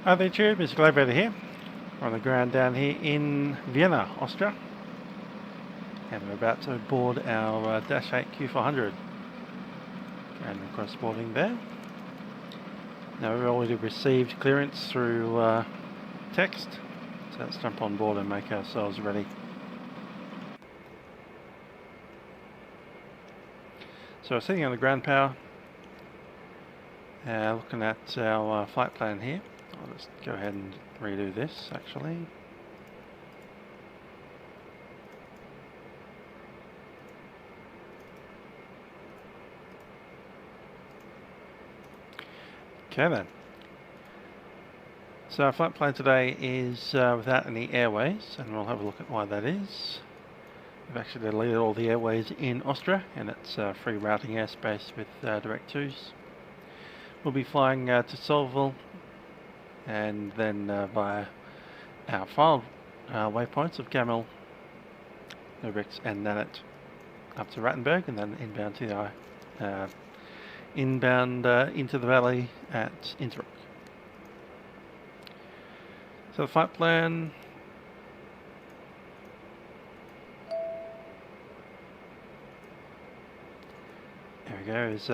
Hi there YouTube, it's Livery here. We're on the ground down here in Vienna, Austria. And we're about to board our DH8 Q400. And of course boarding there. Now we've already received clearance through text. So let's jump on board and make ourselves ready. So we're sitting on the ground power. Looking at our flight plan here. I'll just go ahead and redo this actually. Okay then. So our flight plan today is without any airways, and we'll have a look at why that is. We've actually deleted all the airways in Austria, and it's free routing airspace with direct twos. We'll be flying to Solville, and then via our filed waypoints of Gamel, Nobrix and Nanit up to Rattenberg, and then inbound to the into the valley at Innsbruck. So the flight plan, there we go, is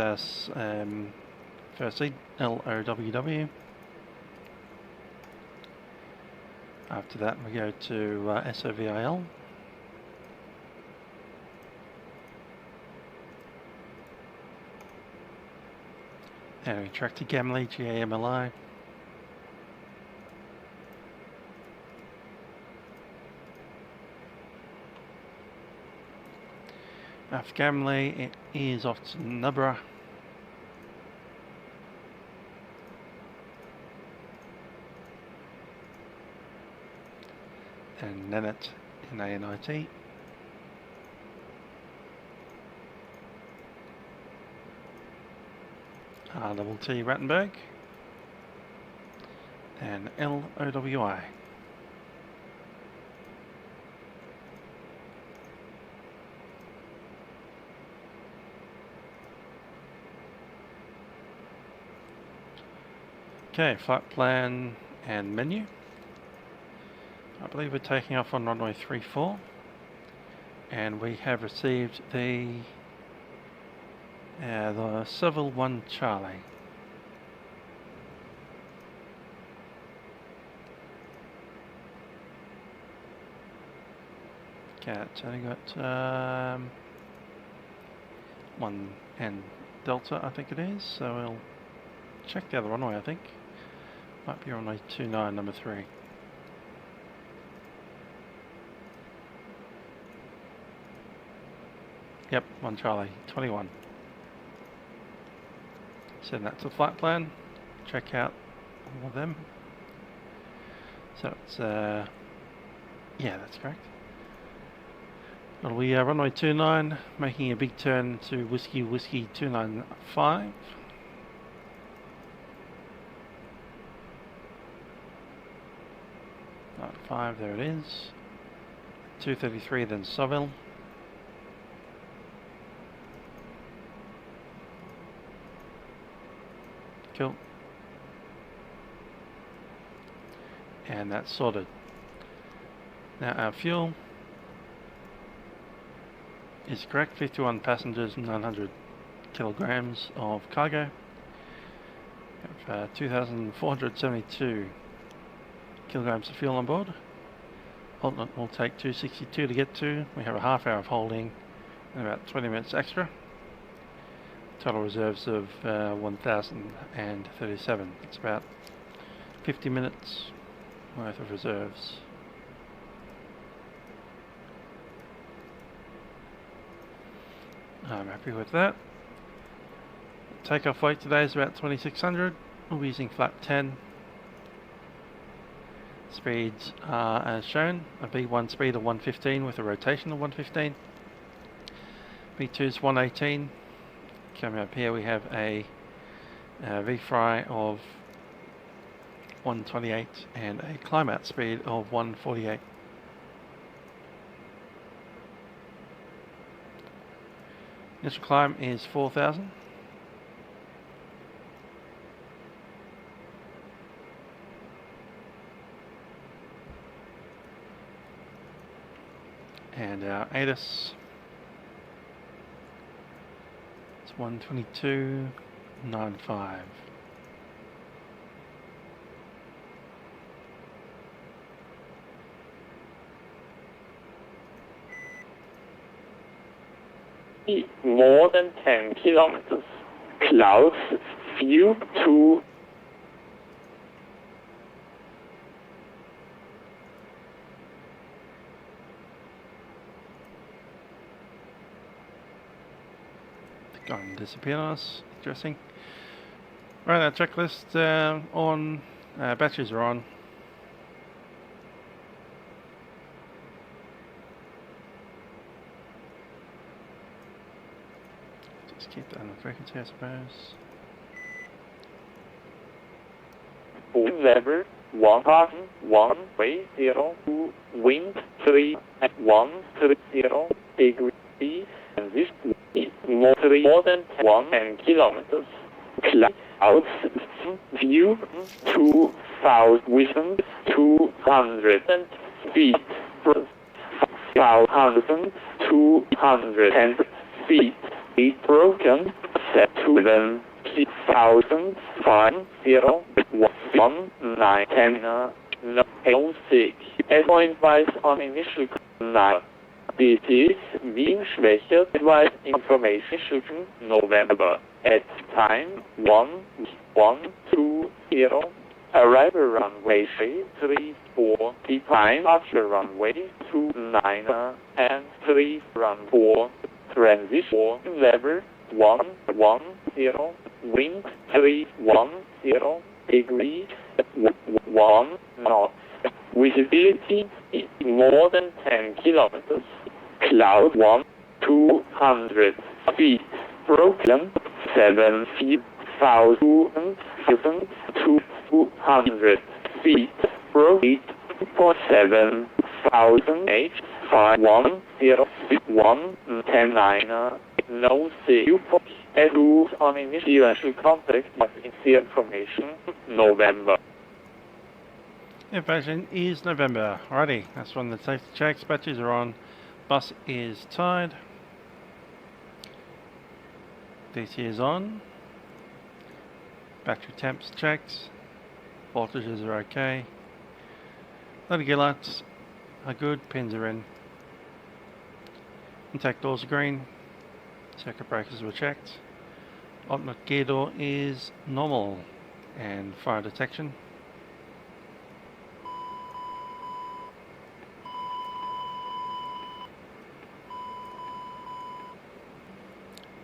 firstly LOWW. After that we go to SOVIL. And we track to Gamli, GAMLI. After Gamli, it is off to Nubra. And Nanit in ANIT. RWT Rattenberg. And LOWI. Okay, flight plan and menu. I believe we're taking off on runway 34, and we have received the Seville 1 Charlie. Okay, it's only got 1 and Delta, I think it is, so we'll check the other runway, I think. Might be runway 29, number 3. Yep, 1 Charlie, 21. Send that to the flight plan, check out all of them. So it's, yeah, that's correct. It'll be runway 29, making a big turn to Whiskey 295. Right, 5, there it is. 233, then Seville. Cool. And that's sorted. Now our fuel is correct, 51 passengers, 900 kilograms of cargo. We have 2,472 kilograms of fuel on board. Alternate will take 262 to get to. We have a half hour of holding and about 20 minutes extra. Total reserves of 1,037. It's about 50 minutes worth of reserves. I'm happy with that. Takeoff weight today is about 2,600. We'll be using flap 10. Speeds are as shown. A V1 speed of 115 with a rotation of 115. V2 is 118. Coming up here we have a V-fry of 128 and a climb out speed of 148. Initial climb is 4,000. and our ATIS. It's 122.95. More than 10 kilometers. Clouds, view to. Gone and disappeared on us. Interesting. Right, our checklist on. Batteries are on. Just keep that on the frequency, I suppose. Level 1.130, wind 3 at 130 degrees, and this is more than 10 kilometers. Clouds, view 2,200 feet, 5,210 feet, broken, 7,501,910 advice on initial coordinate. This is being schwächer advice information November at time 1120. Arrival runway 34, departure runway 29 and 3 run 4, transition level 110, wind 310 degrees, 1 knot. Visibility is more than 10 kilometers. Cloud 200 feet. Broken 7,200 feet. Broken 7,851,110 no see as on initial contact of the information November. Information is November. Alrighty, that's when the safety checks. Batteries are on. Bus is tied. DC is on. Battery temps checked. Voltages are okay. Loading gear lights are good. Pins are in. Intake doors are green. Circuit breakers were checked. Alternate gear door is normal. And fire detection.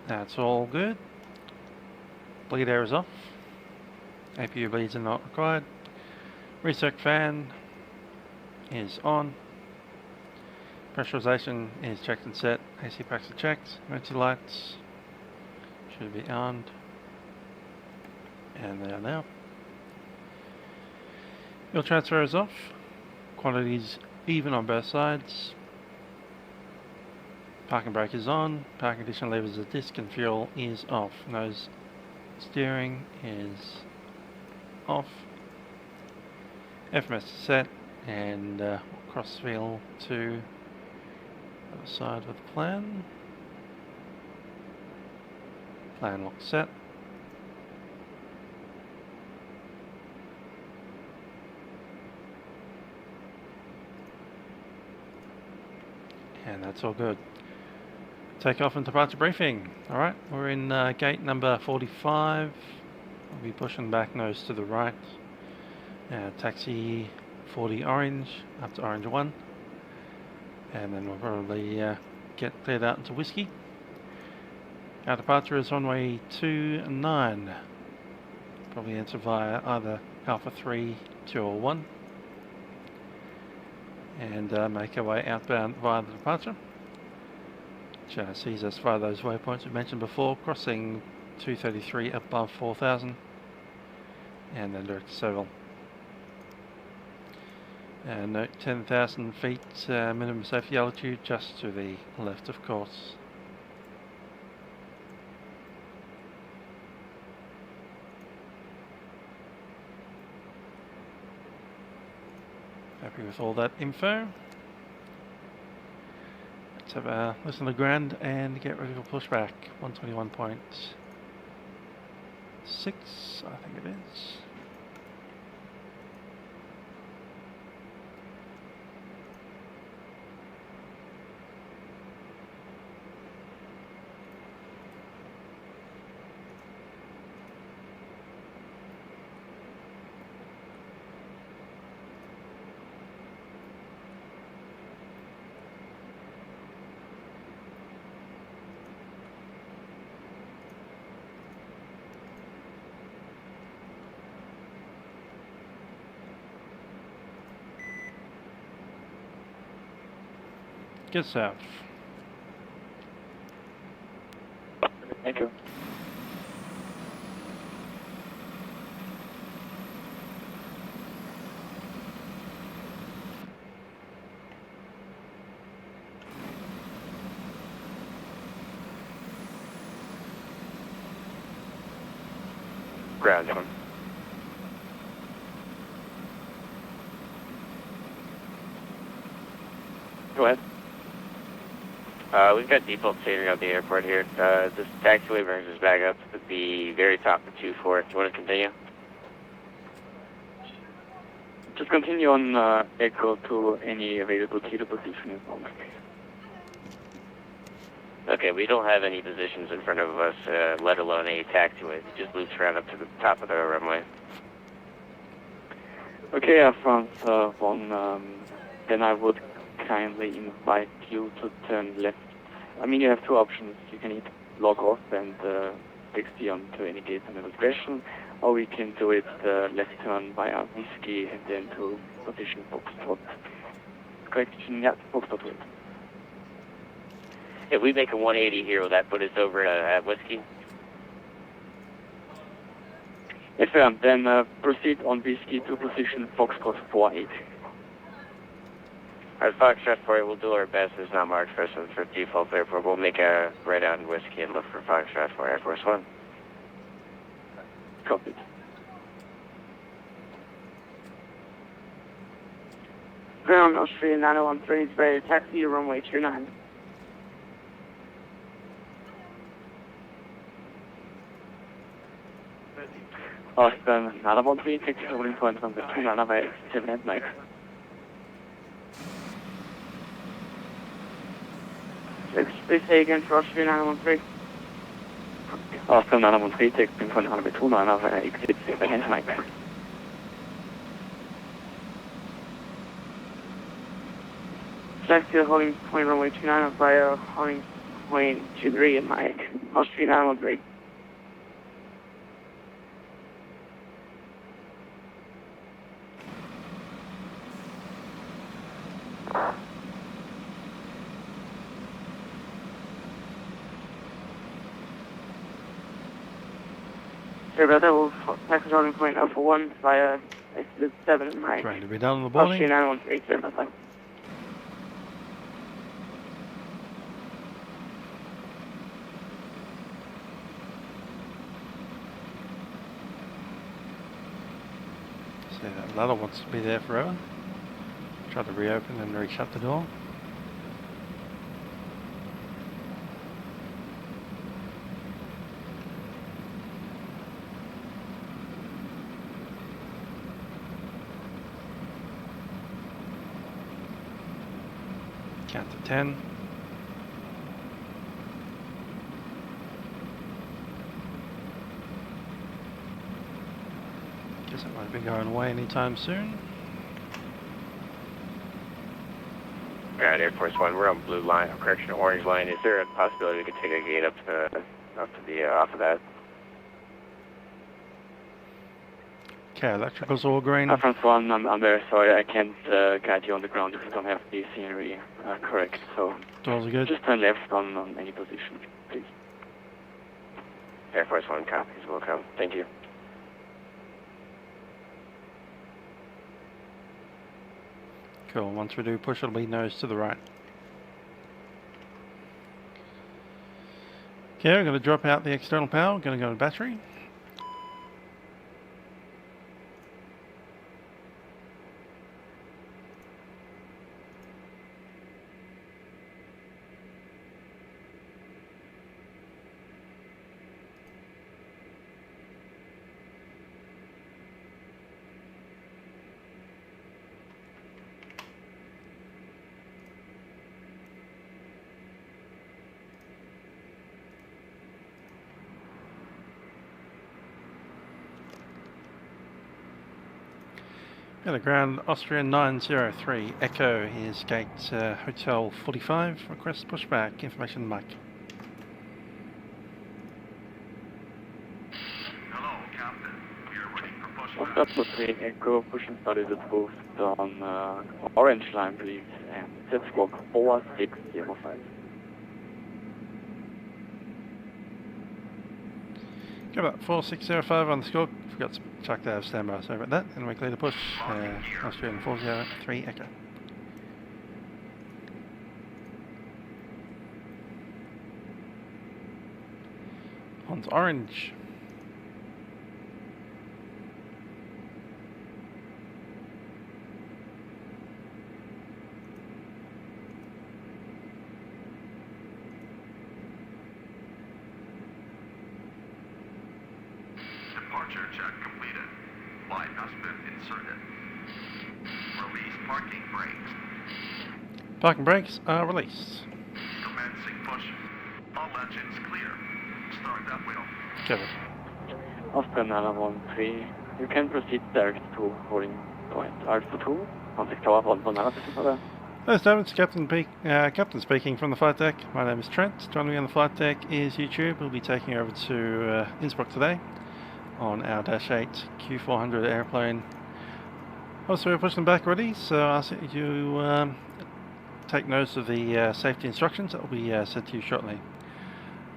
That's all good. Bleed air is off. APU bleeds are not required. Recirc fan is on. Pressurization is checked and set. AC packs are checked. Emergency lights should be on. And they are now. Fuel transfer is off. Quantities even on both sides. Parking brake is on. Park condition levers of disc and fuel is off. Nose steering is off. FMS is set, and cross wheel to the other side of the plan. Plan lock set. And that's all good. Takeoff and departure briefing. Alright, we're in gate number 45. We'll be pushing back nose to the right. Taxi 40 orange up to orange 1. And then we'll probably get cleared out into whiskey. Our departure is runway 29. Probably enter via either Alpha 3, 2 or 1. And make our way outbound via the departure. Which sees us via those waypoints we mentioned before, crossing 233 above 4,000 and then direct to Seville. And note 10,000 feet minimum safety altitude just to the left of course. Happy with all that info. Let's have a listen to the ground and get ready for pushback. 121.6, I think it is. Get south. Thank you. Ground one. Go ahead. We've got default staging at the airport here. This taxiway brings us back up to the very top of 2-4. Do you want to continue? Just continue on echo to any available kilo position. Okay, we don't have any positions in front of us, let alone a taxiway. It just loops around up to the top of the runway. Okay, Air France 1, then I would kindly invite you to turn left. I mean, you have two options. You can either log off and XD onto any gate on the discretion, or we can do it left turn via Whiskey and then to position Foxtrot. Correction, yeah, Foxtrot. If we make a 180 here, will that put us over at Whiskey? Yes, sir. Then proceed on Whiskey to position Foxtrot 48. Alright, Foxtrot 48, we'll do our best. It's not marked for us for default airport. We'll make a right on Whiskey and look for Foxtrot 4 Air Force 1. Copied. Ground Austrian 913 is ready to taxi to runway 29. Austrian 913, taxi to runway 29 via 7 at Mike. Please say again for Austrian 913. Austrian 913, taxi from runway 29 via exit 7 at Mike. Taxi holding point runway 29 via holding point 23 at Mike. Austrian 913. Sorry about that, we'll taxi holding point Alpha 1 via exit 7 at Mike. Trying to be down on the boarding. Austrian 913, sorry about that. See, that ladder wants to be there forever. Try to reopen and re-shut the door. Count to 10. Guess it won't be going away anytime soon. Alright, Air Force 1, we're on blue line, correction, orange line. Is there a possibility we could take a gate up to the, off of that? Okay, electrical's all green. Air France 1, I'm very sorry, I can't guide you on the ground if you don't have the scenery correct, so Doors are good. just turn left on any position, please. Air Force 1 copies, will come. Thank you. Cool, once we do push, it'll be nose to the right. Okay, we're going to drop out the external power, we're going to go to battery. Got a ground Austrian 903 Echo is gate Hotel 45. Request pushback. Information Mike. Hello, Captain. We are ready for pushback. Oscar 3 Echo pushing started approved on Orange Line, please, and set squawk 4605. Got about 4605 on the score. Forgot to chuck that out of standby. Sorry about that. And we're clear to push. Austrian 403 Echo. On to Orange. Departure check completed. Light has been inserted. Release parking brakes. Parking brakes are released. Commencing push. All engines clear. Start that wheel. Covered. Oscar 913, you can proceed direct to holding point Alpha 2. Contact tower 119. Hello, It's Captain speaking from the flight deck. My name is Trent. Joining me on the flight deck is YouTube. We'll be taking over to Innsbruck today on our Dash 8 Q400 airplane. Also, we're pushing back already, so I'll ask you take notice of the safety instructions that will be sent to you shortly.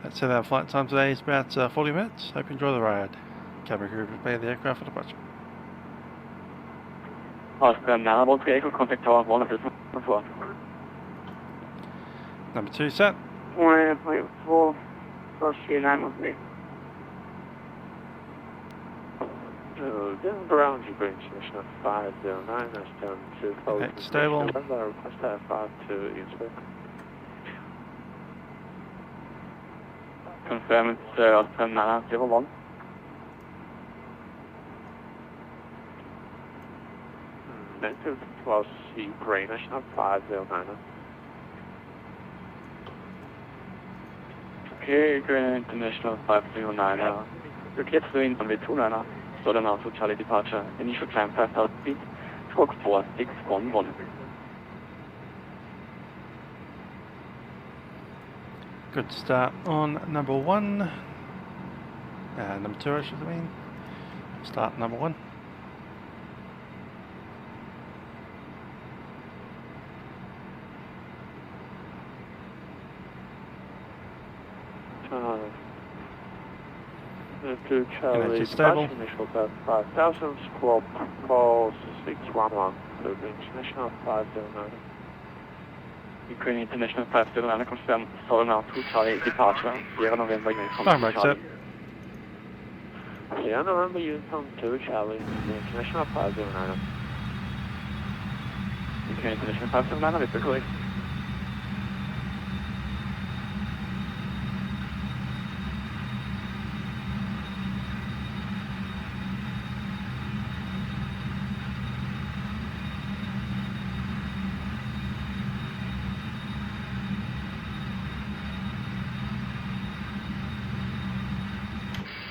That said, our flight time today is about 40 minutes. Hope you enjoy the ride. Cabin crew prepare the aircraft for departure. Oscar 913, Echo, contact tower 114. Number 2 set. 1.4, first 913. This is ground you bring Commissioner 509, that's down to close. Okay, stable. November, request that 5 to Innsbruck. Confirm it's Oscar 901. Native plus Ukraine, National 509. Okay, Grand International 509. Request to in runway 29. Southern Alpha Charlie departure. Initial climb 5,000 feet. Squawk 4611. Good start on number 1. Number 2, I should mean. Start number 1. To Charlie, Energy stable. Initial 5,000, squawk call 611, to International 509. Ukraine International 509, confirm Southern Alpha Charlie departure. Sierra November, Uniform Fine, right, set. Sierra November, Uniform 2, Charlie, International 509. Ukraine International 509, with the correct.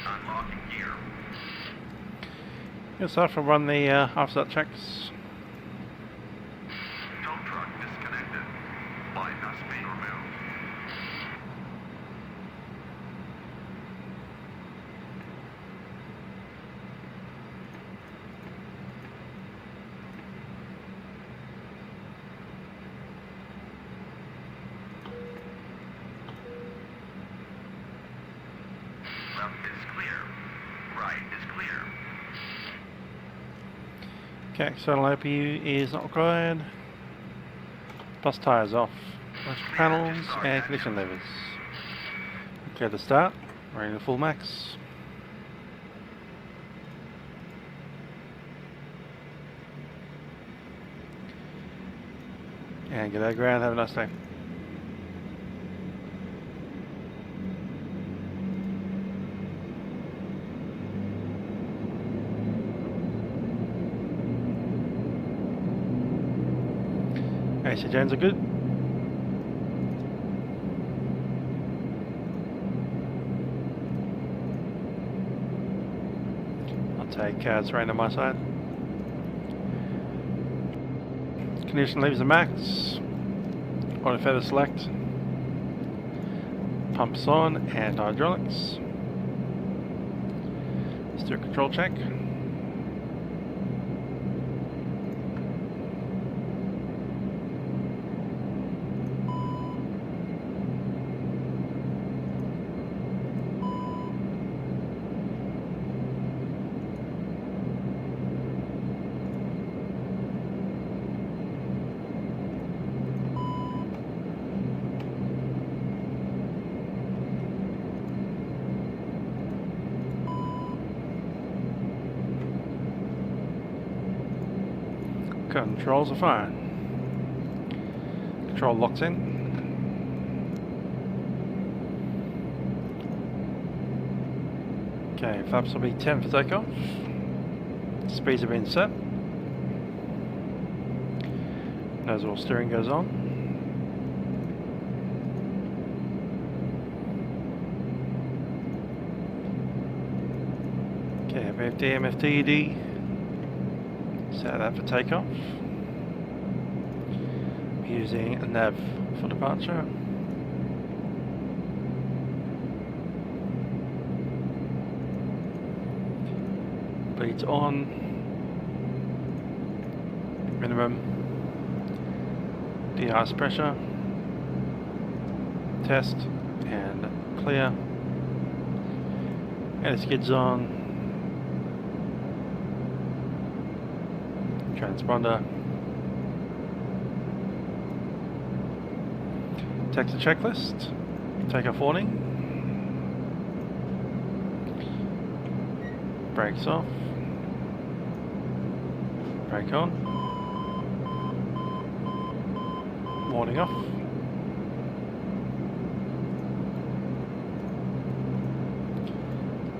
Unlocking gear. Yes, I will run the after that checks. Tow truck disconnected. Light has been removed. Left is clear. Right is clear. Okay, external OPU is not required. Bus tyres off. Electrical panels and condition levers. Clear to start. Running to full max. And get out of ground. Have a nice day. AC gens are good. I'll take terrain on my side. Condition levers are max. Auto feather select. Pumps on and hydraulics. Let's do a control check. Controls are fine. Control locks in. Okay, flaps will be 10 for takeoff. Speeds have been set. Nozzle steering goes on. Okay, VFD, MFD, set that for takeoff. Using a nav for departure. Bleeds on. Minimum. De-ice pressure. Test and clear. And it skids on. Transponder. Takes a checklist. Takeoff warning. Brakes off. Brake on. Warning off.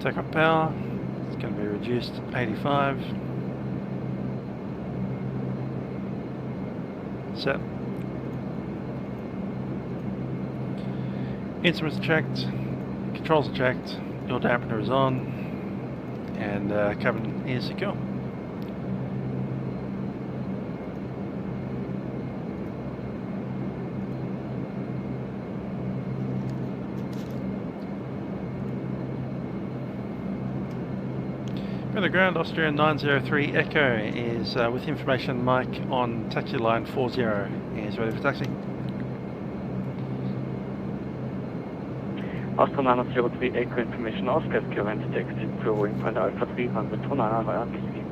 Takeoff power. It's going to be reduced to 85. Set. Instruments checked, controls are checked, your dampener is on, and cabin is secure. For the ground, Austrian 903 Echo is with information mic on taxi line 40 is ready for taxi. Austrian 903 Echo information, Oscar current taxi growing point Alpha 300 to 9 whiskey.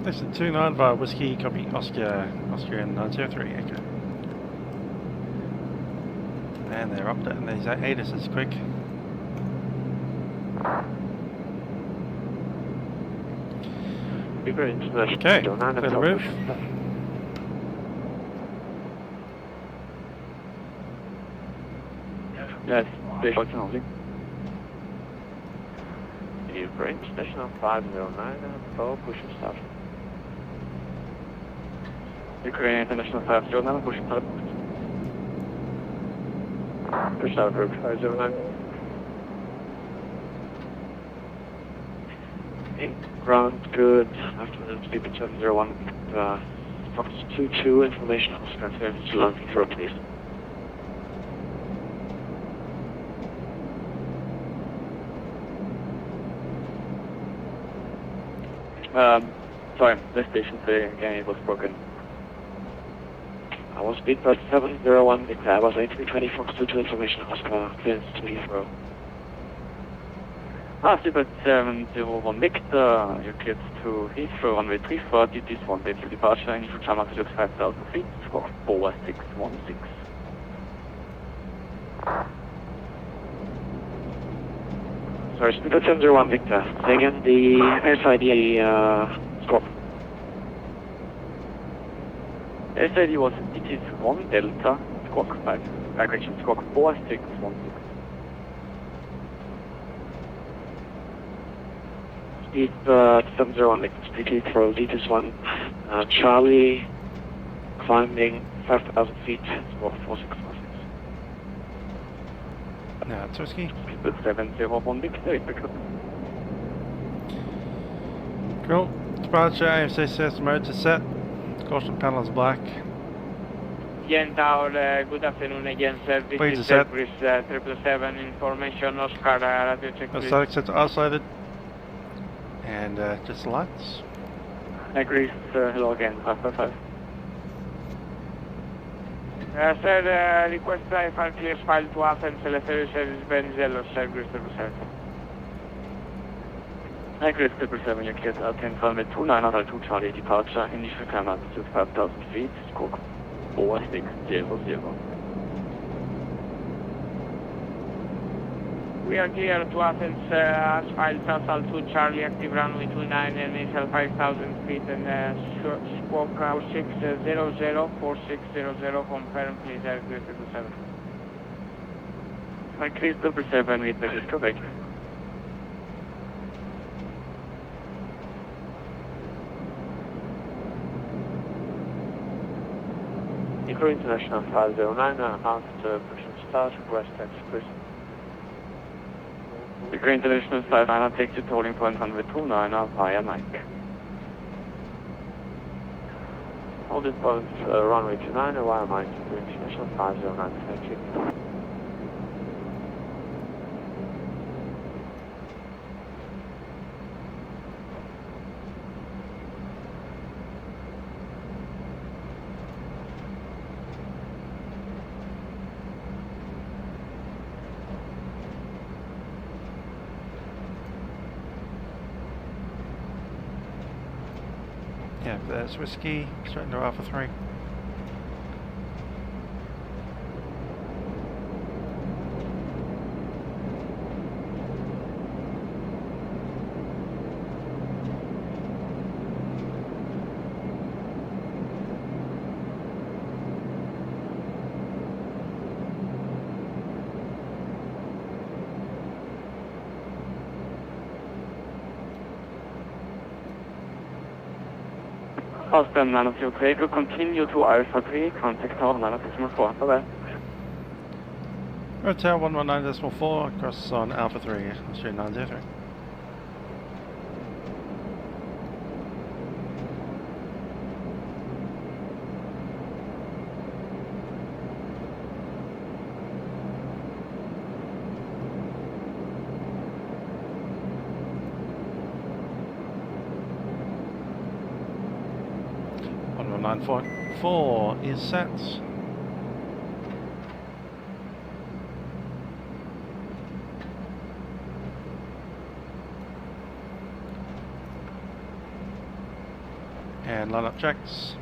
Taxi 29 via whiskey, copy Oscar, Austrian 903 Echo. And they're updating these ADIS quick. Okay, clear the roof. Yes, DH8D. Livery International 509 and 4 push and start. Ukraine International 509, push and start. Push out group 509. Ground good. After the speed of 701. Fox 22 information on transfer to London for please. Sorry, the station saying again it was broken. I was speed plus 701, I was 8320 Fox 22 information Oscar, clearance to Heathrow. Super 701 Victor, you cleared to Heathrow, runway 340, this one day to departure, initial time altitude 5,000 feet, score 4616. Sorry, speed 701 Victor, say again the SID score. SID was, it is 1 Delta, squawk 5, correction, squawk 4616. Speed 701, speed Heathrow, Zetus 1, Charlie, climbing 5,000 feet, squawk 4616. Now, Tursky. Speed 701, Victor, Cool. departure, AFC system modes are set. Caution panel is black. Yen Tower, good afternoon again, sir. This Speeds is are set. Cerberus 777 information, Oscar, radio check, please. Static sets are isolated. And just the lights. Agrees, hello again, 555. Sir, request Wi-Fi clear file to Athens, Eleftherios Service Benzelos, Cerberus 777. Agrees, 777, you get Athens file with 2902 Charlie departure, initial climb altitude 5,000 feet, scope 4600. We are clear to Athens, asphalt, south altitude, Charlie, active runway 29, initial 5,000 feet, and squawk 4600, 4600, confirm, please, Agrees, 777. Agrees, 777, with the correct. Livery International 509, after pushing start, request taxi, please. Livery International 59, takes you to holding point 129 via Mike. Holding point runway 29 via Mike, Livery International 509, thank you. Yeah, there's whiskey, straight into Alpha 3. Austrian 903, will continue to Alpha 3, contact tower 904, bye-bye. Hotel 119.4, across on Alpha 3, Austrian 903. On 9.4 is set. And line up checks.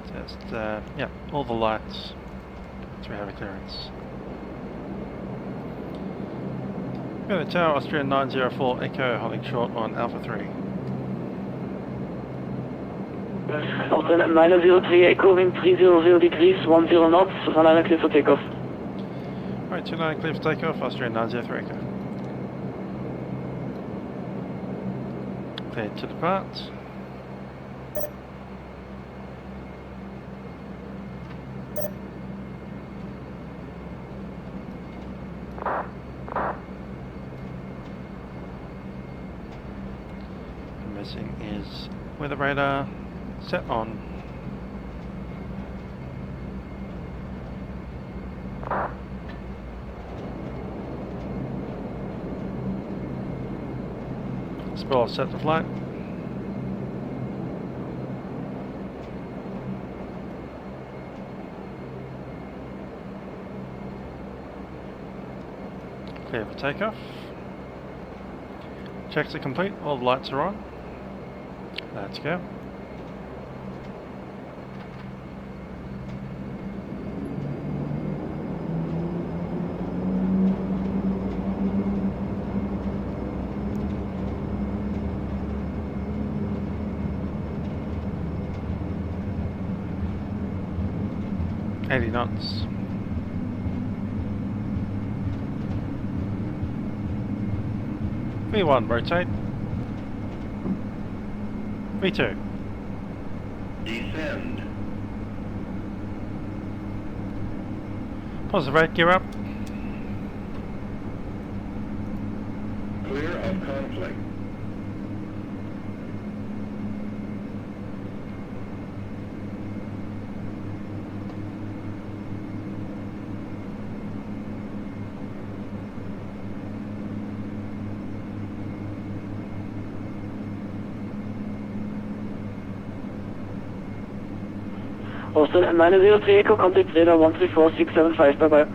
Just, yeah, all the lights. So we have a clearance. Vienna Tower, Austrian 904 Echo, holding short on Alpha 3. Austrian 903 Echo, wind 300 degrees, 10 knots, runway clear for takeoff. Alright, 29 clear for takeoff, Austrian 903 Echo. Cleared to depart. The missing is weather radar. Set on. Spoiler set to flight. Clear for takeoff. Checks are complete, all the lights are on. Let's go. Knots. V1 rotate. V2 Descend. positive rate, gear up. Clear of conflict. Boston 903 Echo, contact radar 134.675, bye bye.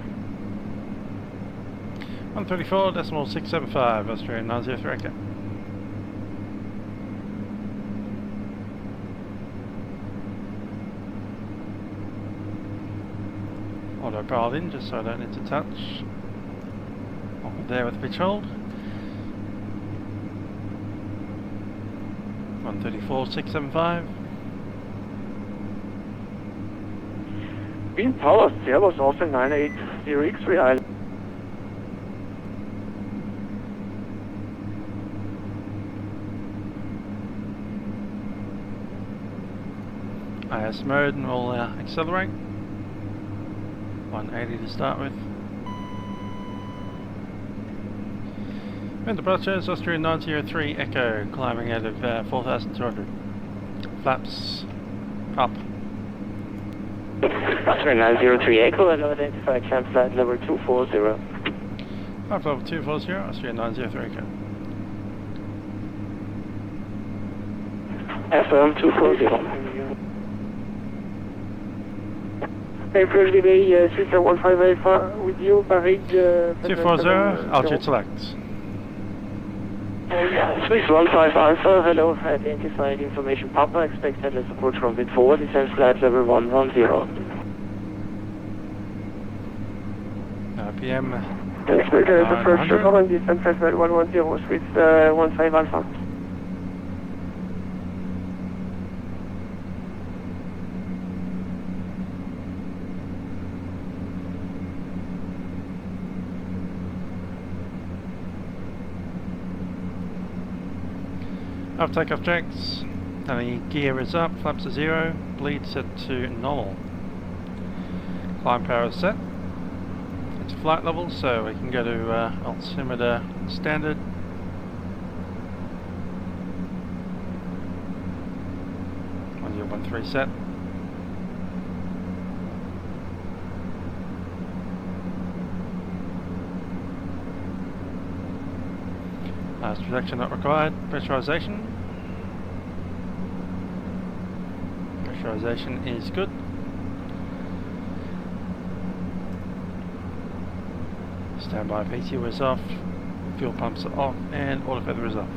134.675, Austrian 903 Echo. Autopilot in, just so I don't need to touch. There with the pitch hold. 134.675. Wind Power, Servus, Austrian 980 X-ray Island. IS mode, and we'll accelerate. 180 to start with. Wind departures, Austrian 903 Echo, climbing out of 4,200. Flaps up. Austrian 903 Echo, unidentified climb flight level 240. Flight level 240, Austrian 903 Echo. FM 240. April delay, Sister 158 with you, Paris. 240, altitude select. Swiss 15 Alpha, hello, identified information Papa, expect headless approach from wind forward, descent flight level 110. PM. Expect the first sugar and descent flight level 110, Swiss 15 Alpha. Up takeoff checks, any gear is up, flaps are 0, bleed set to normal. Climb power is set. It's flight level, so we can go to altimeter standard. On your 13 set. Last protection not required. Pressurization. Pressurization is good. Standby PTO is off. Fuel pumps are off, and auto feather is off.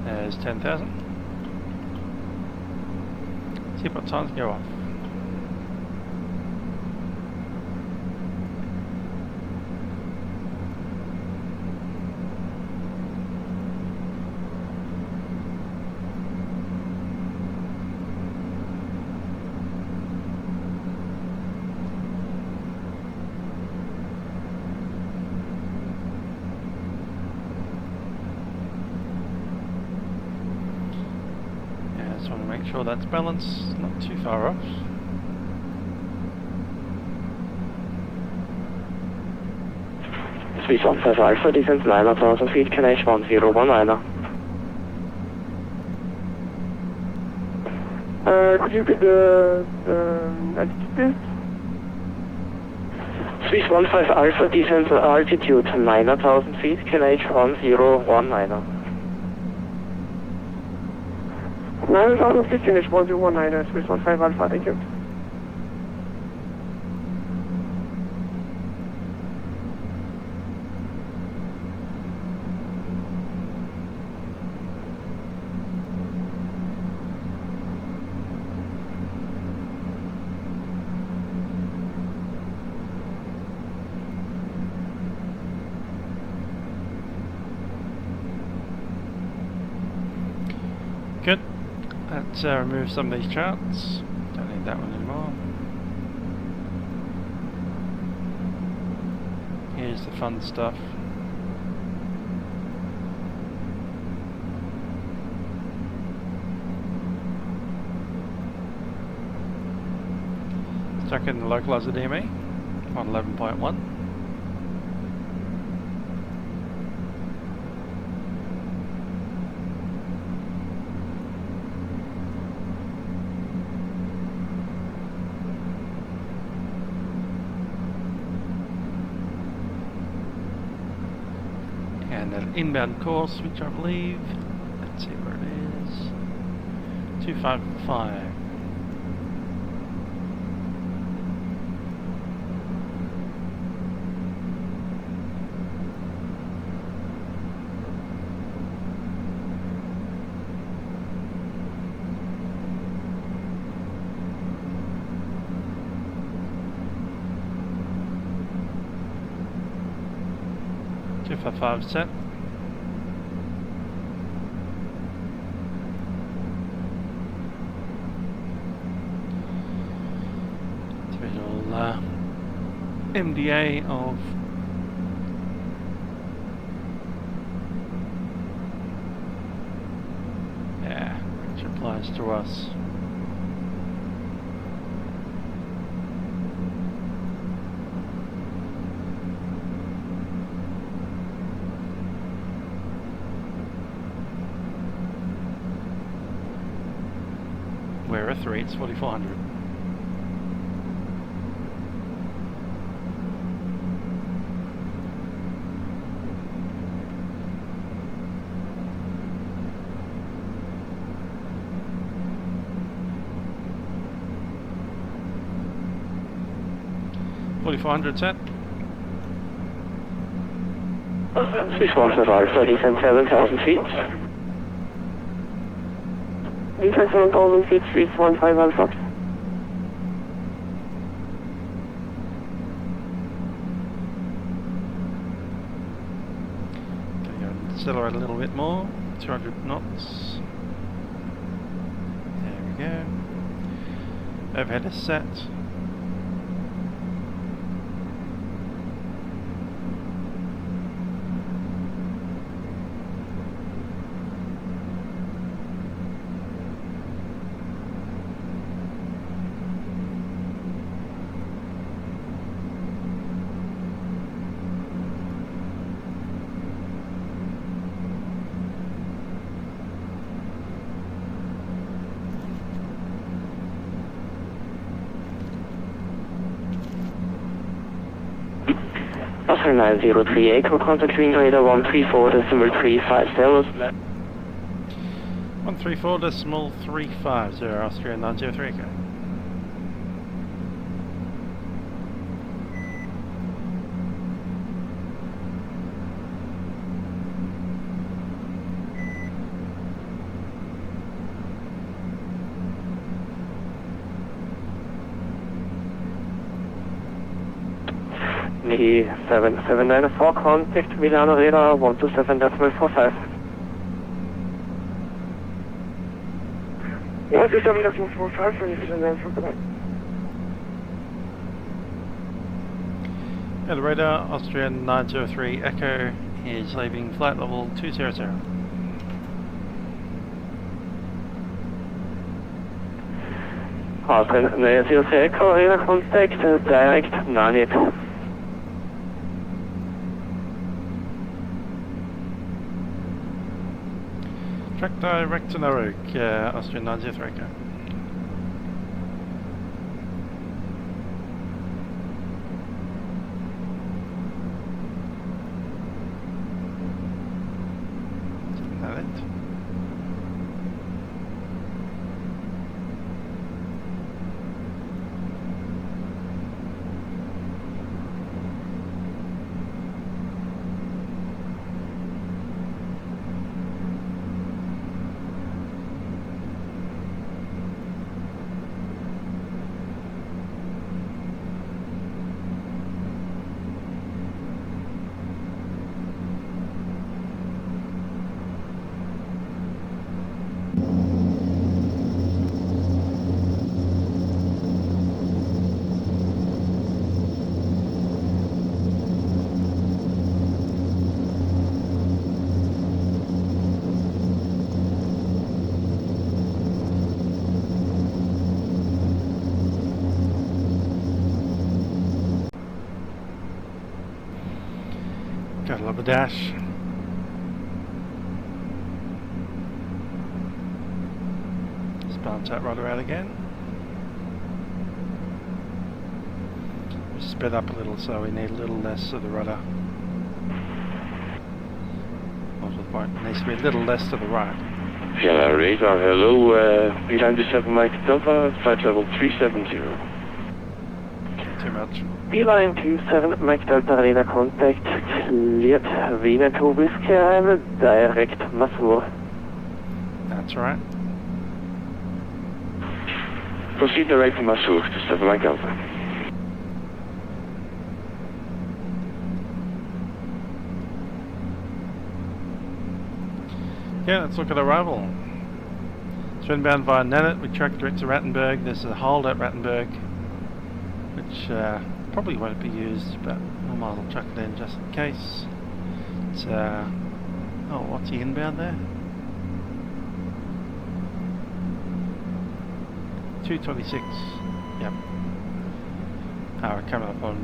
There's 10,000. See what times go off. Make sure that's balanced, not too far off. Swiss 15 Alpha, descent 9,000 feet, KNH 1019. Could you repeat the altitude please? Swiss 15 Alpha, descent altitude 9,000 feet, KNH 1019. 9,000 feet, KNH 1019, Swiss 15 Alpha, thank you. Let's remove some of these charts. Don't need that one anymore. Here's the fun stuff. Stuck in the localizer DME on 11.1. And an inbound course, which I believe, let's see where it is, 255. For 5 cent. Visual MDA of which applies to us. We're a 3, it's 4400. Set. 6-1 Alpha, descend 7,000 feet. Descend 7,000 feet, 315 Alpha. Okay, go and accelerate a little bit more. 200 knots. There we go. Overhead is set. Austrian 903 Echo, contact wing radar 134.350. 134.350, Austrian 903 Echo. The 7794 contact Milano radar 127.45. 127.45 for the Yeah, the radar, Austrian 903 Echo, is leaving flight level 200. Austrian 903 Echo, radar contact, direct 98. Track direct to Norwich, Austrian 903 Echo. Isn't that it? Gotta love the dash. Let's balance that rudder out again. We sped up a little, so we need a little less of the rudder. More to the point, it needs to be a little less to the right. Vienna radar, hello, Beeline 27 Mike Delta, flight level 370. Too much. Beeline 27 Mike Delta radar contact cleared. Vienna 2 Whiskey Arrival, direct Masur. That's right. Proceed direct to Masur, to 7 Mike Delta. Yeah, let's look at arrival. It's inbound via Nanit. We track direct to Rattenberg. There's a hold at Rattenberg, which probably won't be used, but I might as well chuck it in just in case. It's oh, what's the inbound there? 226. Yep. We're coming up on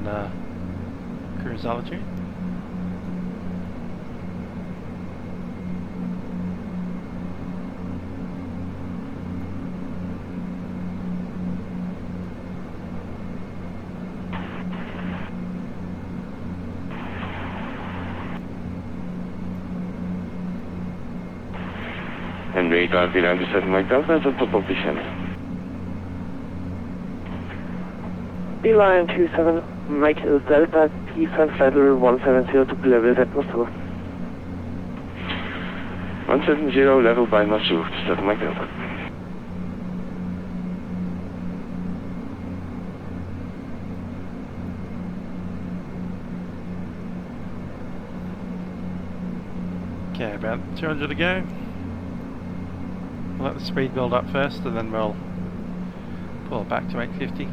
cruise altitude. And radar Beeline 27 Mike Delta at the top of the channel. Beeline 27 Mike Delta, P5 flight level 170 to level at Masur. 170 level by Masur, 7 Mike Delta. Okay, about 200 to go. We'll let the speed build up first and then we'll pull it back to 850.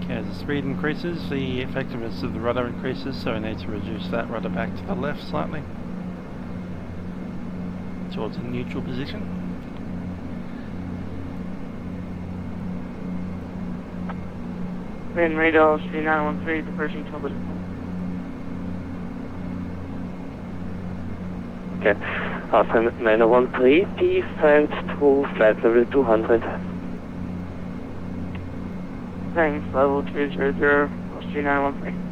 As the speed increases, the effectiveness of the rudder increases, so we need to reduce that rudder back to the left slightly, towards a neutral position. Wind radar 3913, depression trouble. Okay. Austrian 913, descent to flight level 200. Thanks, level 200, Austrian 913.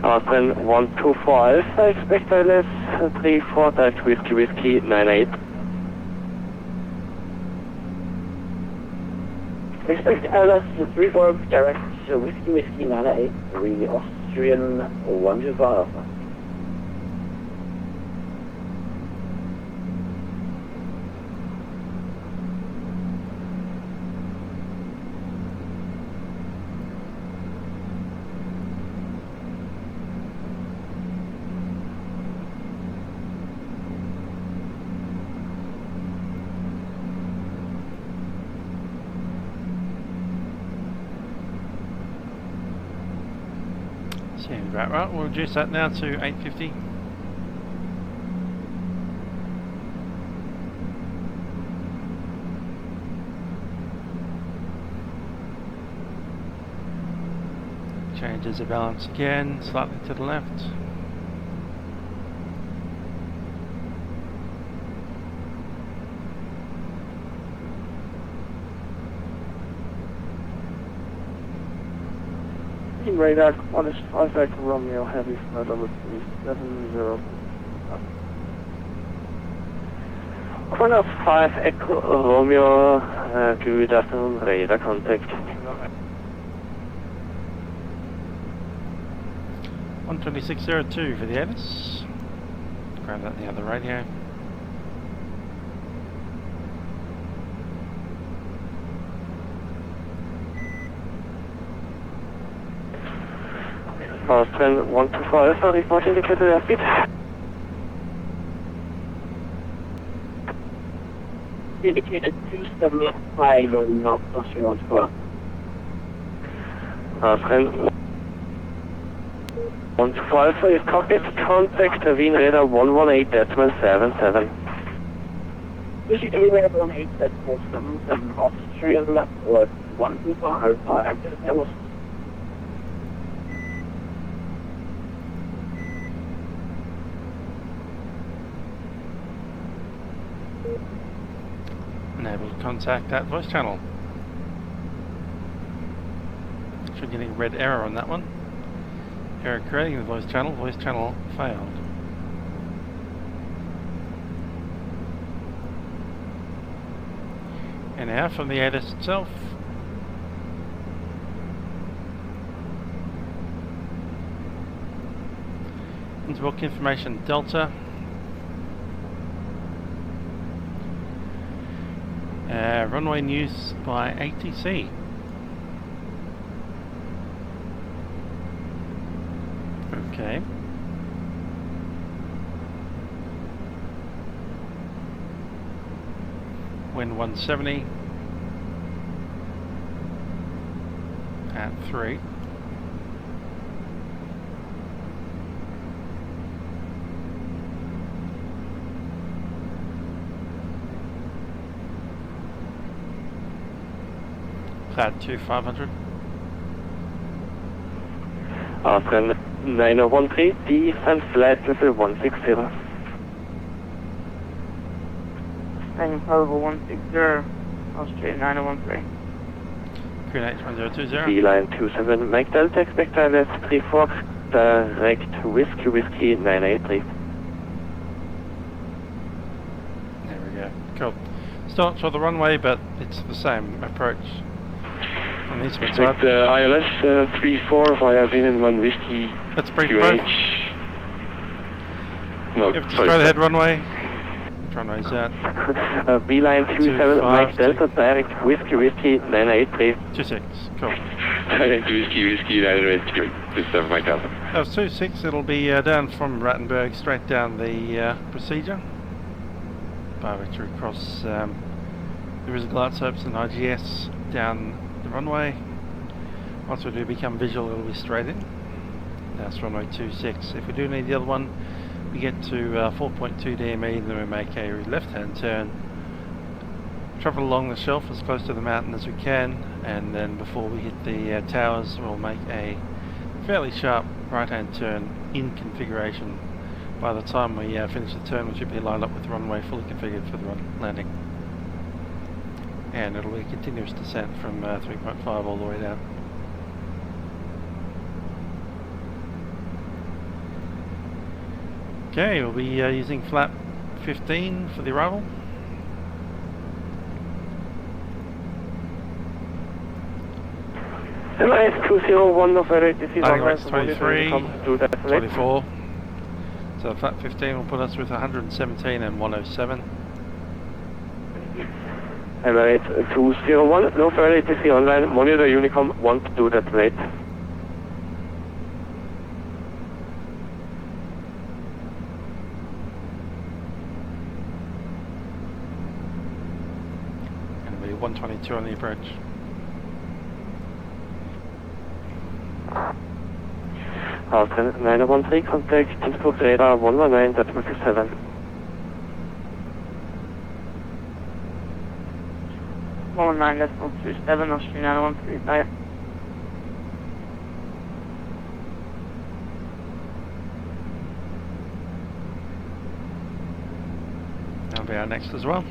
Austrian 124 Alpha, expect ILS 34 direct Whiskey 98. Expect ILS 34 direct Whiskey 98, 3 Austrian 124 Alpha. Seems about right. We'll reduce that now to 850. Changes the balance again, slightly to the left. Radar, on this 5 Echo Romeo Heavy flight over 370. Corner 5 Echo Romeo, good afternoon, radar contact. 126.02 for the Avis. Grab that in the other radio. Austrian 125, report indicated airspeed. Indicated 275 on North Austrian 125. Austrian 125 is cockpit, contact Wien radar 118.77. This is everywhere 118.77 Austrian 125. Unable to contact that voice channel. Should get a red error on that one. Error creating the voice channel failed. And now from the ADIS itself. Innsbruck information Delta. Runway news by ATC. Okay. Wind 170 at 3. Cloud 2500. Austrian 9013, defense flight level 160. Descending level 160, Austrian 9013. QNH 1020. Beeline 27, Mike Delta, expect ILS 34, direct whiskey 983. There we go. Cool. Still not sure the runway, but it's the same approach. On the eastward side. ILS 34 via Vienna 1 whiskey. That's pretty QH. bright. No, You have to straight ahead runway. Which runway's that? Beeline 27, Mike Delta, direct whiskey 983. 26. Cool. Direct whiskey 983. This is Mike Delta. That was 26. It'll be down from Rattenberg, straight down the procedure. By which we cross the Rizal glide slopes and IGS down the runway. Once we do become visual, it'll be straight in. That's runway 26. If we do need the other one, we get to 4.2 DME, then we make a left-hand turn, travel along the shelf as close to the mountain as we can, and then before we hit the towers, we'll make a fairly sharp right-hand turn in configuration. By the time we finish the turn, we should be lined up with the runway fully configured for the landing. And it'll be a continuous descent from 3.5 all the way down. Okay, we'll be using flap 15 for the arrival. LIS 201 of ATC. I think it's 23, 24. So flap 15 will put us with 117 and 107. LIS 201, no further ATC online, monitor Unicom 12 that rate. Going to be 122 on the approach. Austrian 913, contact Innsbruck radar 119.57. 119.27, Austrian 913, bye. be our next as well.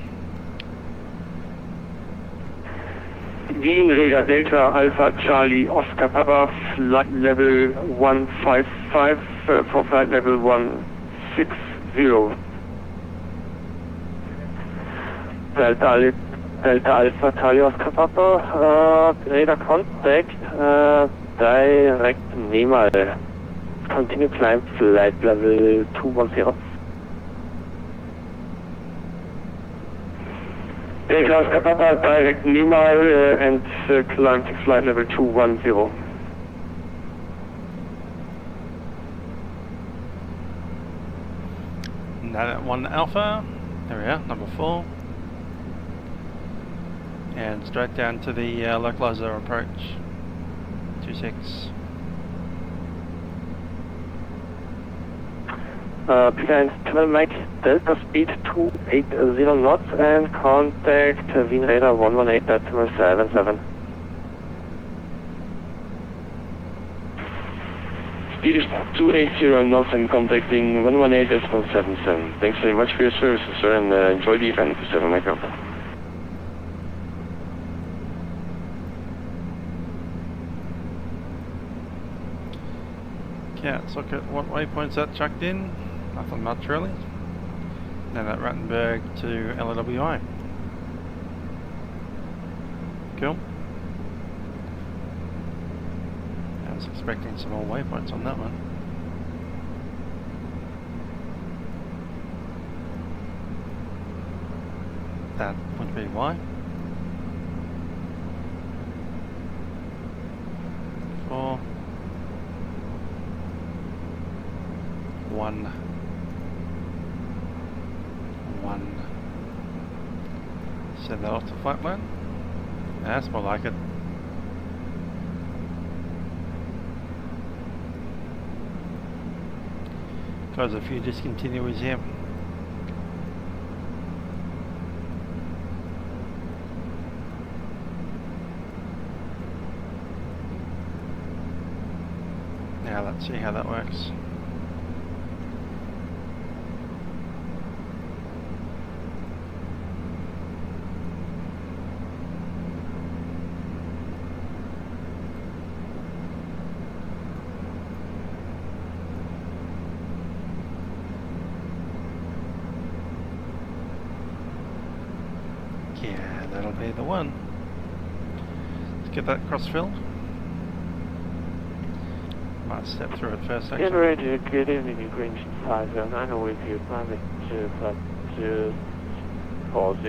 Wien Radar Delta Alpha Charlie Oscar Papa, flight level 155 for flight level 160. Delta Alpha Charlie Oscar Papa, radar contact, direct Nemal. Continue climb flight level 210. Delta Oscar Papa, direct Nemal and climb to flight level 210. Nat 1 Alpha, there we are, number 4. And straight down to the localizer approach, 26. Plans 12 Mike Delta speed 280 knots and contact Wien Radar 118.77. Speed is 280 knots and contacting 118.77. Thanks very much for your services, sir, and enjoy the event. 7 Mike Delta. Okay, let's look at what waypoints that chucked in. Nothing much really. Now that Rattenberg to LOWW. Cool. I was expecting some more waypoints on that one. That would be why. 4 1 1. Send that off to flatline. That's more like it. Close a few discontinuities here. Now let's see how that works. Yeah, that'll be the one. Let's get that cross-filled. Might step through it first, actually. Generator, good evening, Ukraine 509, with you, climbing to flight 240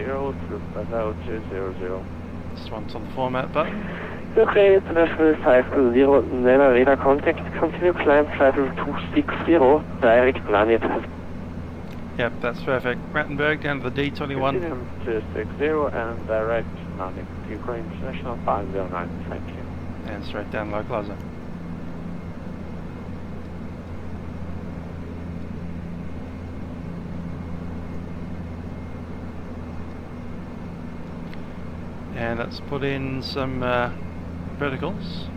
through about 200. This one's on the format button. Okay, International 520, Nella radar contact, continue climb flight level 260, direct planet. Yep, that's perfect. Rattenberg down to the D21. 260 and direct landing to Ukraine International 509, thank you. And straight down localizer. And let's put in some verticals.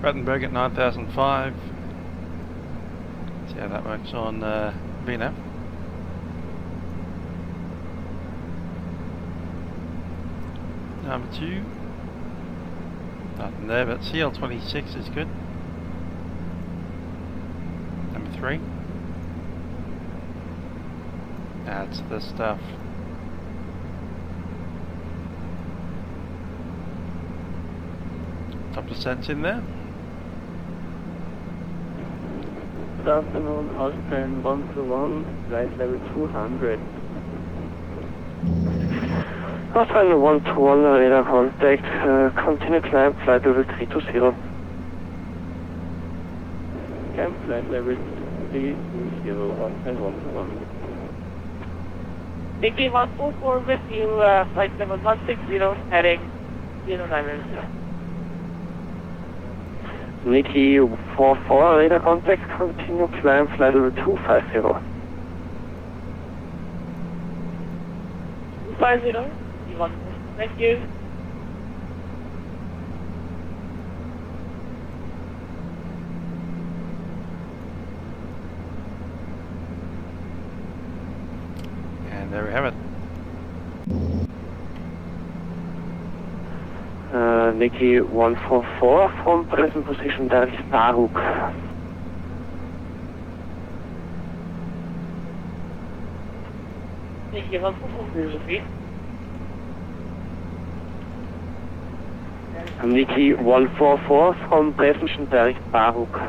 Rattenberg at 9005. See how that works on Vienna. Number 2. Nothing there, but CL26 is good. Number 3. That's the stuff. Top descents in there. Good afternoon, Austrian 121, flight level 200. Austrian 121, radar contact, continue climb, flight level 320. Climb, flight level 320, Austrian 121. Degree 144 with you, flight level 160, heading 090. Nikki 44, radar contact, continue climb, flight level 250. 250, thank you. And there we have it. Nikki 144 from present position direct Baruk. Nikki 144, Nikki 144 from present position direct Baruk.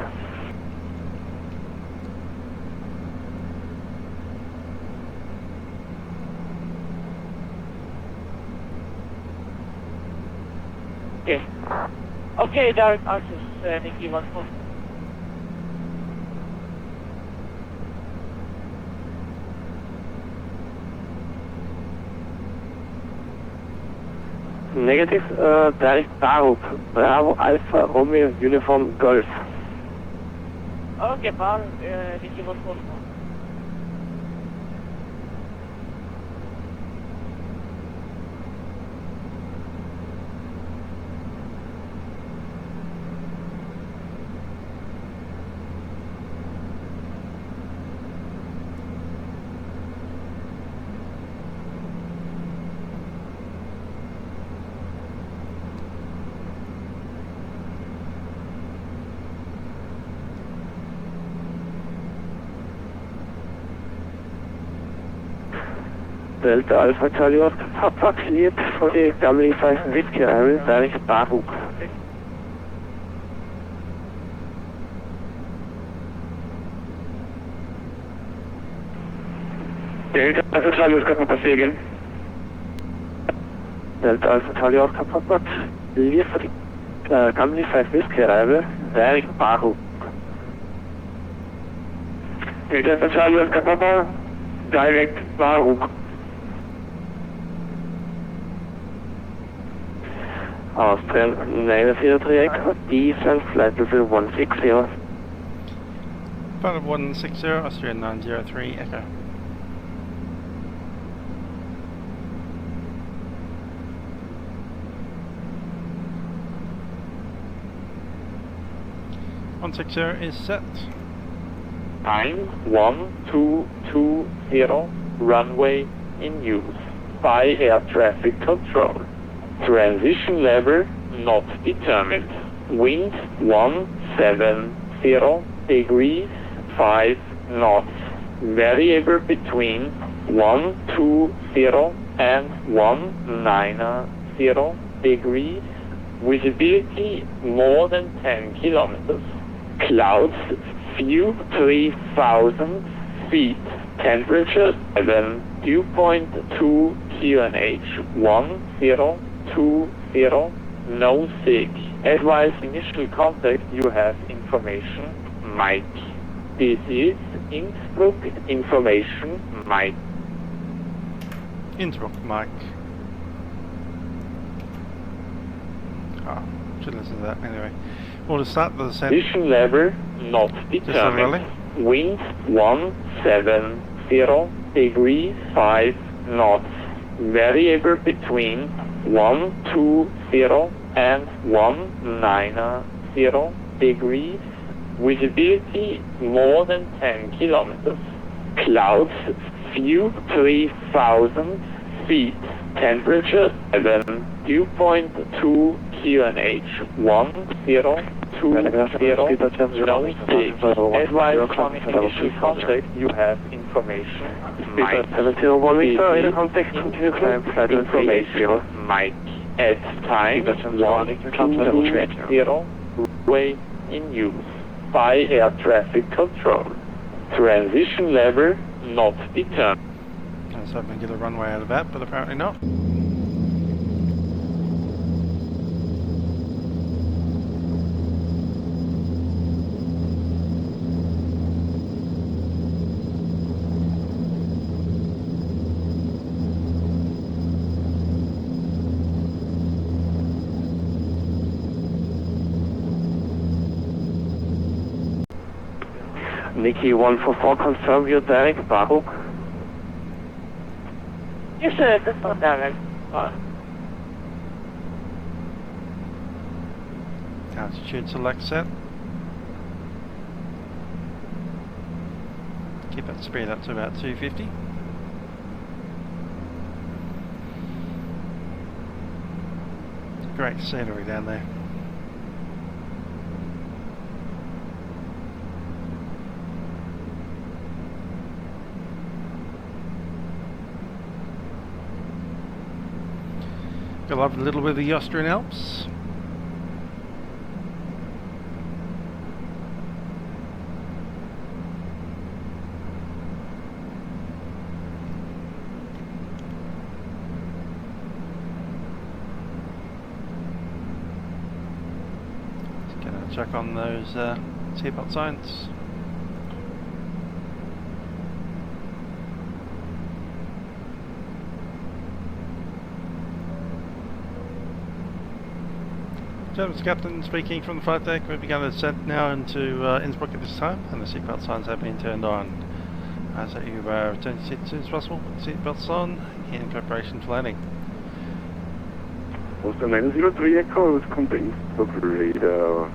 Okay. Okay, direct access, Nikki 144. Negative, direct Baruk. Bravo Alpha Romeo Uniform Golf. Okay, Baruk, Nikki 144. Delta Alpha Charlie Oscar Papa cleared for the W5 Whiskey Area direct Baruk. Delta Alpha Charlie Oscar Papa, say again. Delta Alpha Charlie Oscar Papa cleared for the W5 Whiskey Area direct Baruk. Delta Alpha Charlie Oscar Papa, direct Baruk. Austrian Naval 03 Echo, descent flight level 160. Pilot 160, Austrian 903 Echo. is set. Time 1220, runway in use. By air traffic control. Transition level not determined. Wind 170 degrees 5 knots. Variable between 120 and 190 degrees. Visibility more than 10 kilometers. Clouds view 3000 feet. Temperature 7, dew point 2 QNH 1020, no SIG. Advise initial contact, you have information, Mike. This is Innsbruck, information, Mike. Innsbruck, Mike. Oh, should listen to that anyway. We'll just start the descent. Position level not determined. Wind 170 degrees 5 knots. Variable between 120 and 190 degrees. Visibility more than 10 kilometers. Clouds view 3000 feet. Temperature 7, dew point 2 QNH 1020, no SIG. Advise on initial contact, you have information. Mike. 701 meter, in contact, continue climb, flight information. Mike. At time 120, way in use. By air traffic control. Transition level not determined. I was hoping to get a runway out of that, but apparently not. Nikki 144, confirm your direct Baruk. Yes, sir, that's not direct. Altitude select set. Keep that speed up to about 250. great scenery down there. I love a little bit of the Austrian Alps. Just gonna check on those seatbelt signs. German captain speaking from the flight deck. We've begun a descent now into Innsbruck at this time, and the seatbelt signs have been turned on. So you return to your seat as soon as possible with the seatbelts on in preparation for landing. Austrian 903 Echo, come to Innsbruck radar.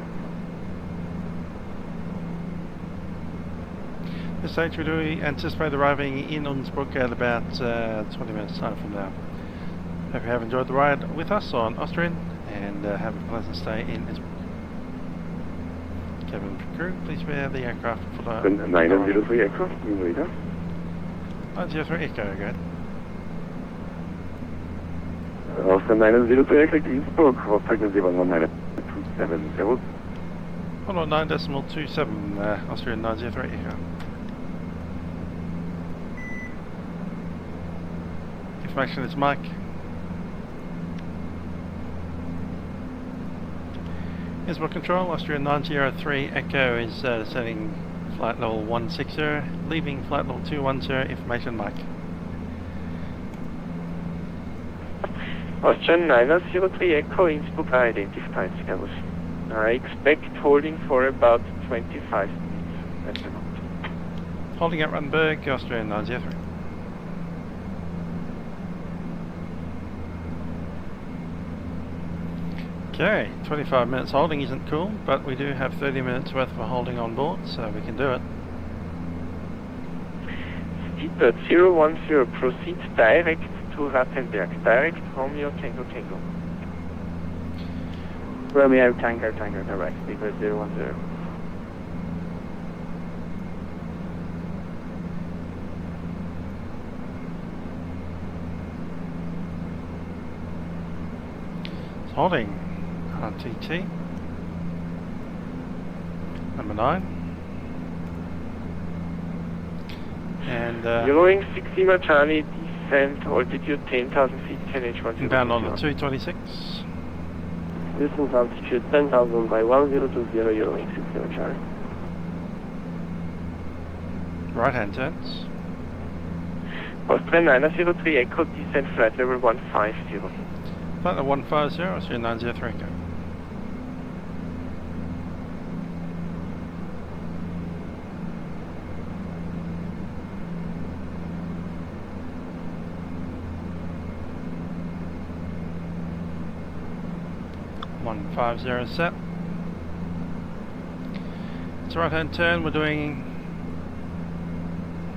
At this stage we do anticipate arriving in Innsbruck at about 20 minutes time from now. Hope you have enjoyed the ride with us on Austrian, and have a pleasant stay in Innsbruck. Cabin crew, please prepare the aircraft for the 903 Echo, radar. 903 Echo, go ahead. Austrian 903 Echo, Innsbruck, what frequency 11927, servus. 119.27, Austrian 903 Echo. Information is Mike. Innsbruck Control, Austrian 903 Echo is descending flight level 160, leaving flight level 210, information Mike. Austrian 903 Echo, Innsbruck identified, servus. I expect holding for about 25 minutes at the moment. Holding at Ruttenberg, Austrian 903. Okay, 25 minutes holding isn't cool, but we do have 30 minutes worth of holding on board, so we can do it. Speedbird 010, proceed direct to Rattenberg, direct Romeo Tango Tango. Romeo Tango Tango, direct, Speedbird 010. It's holding. RTT number 9, and Following 60 Charlie, descent altitude 10,000 feet, 10H10. inbound on the 226. Distance altitude 10,000 by 1020, Eurowing 60 Charlie. Right hand turns. Austrian 903 Echo, descent flight level 150. Flight level 150, Austrian 903 Echo. set. It's a right hand turn. We're doing,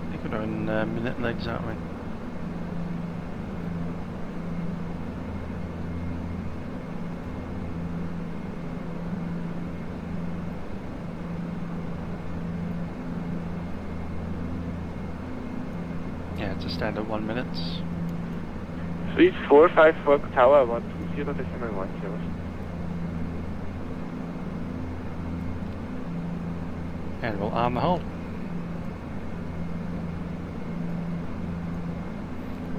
I think we're doing minute legs, aren't we? Yeah, it's a standard 1 minute. Suite 454 Tower 120.10. And we'll arm the hold.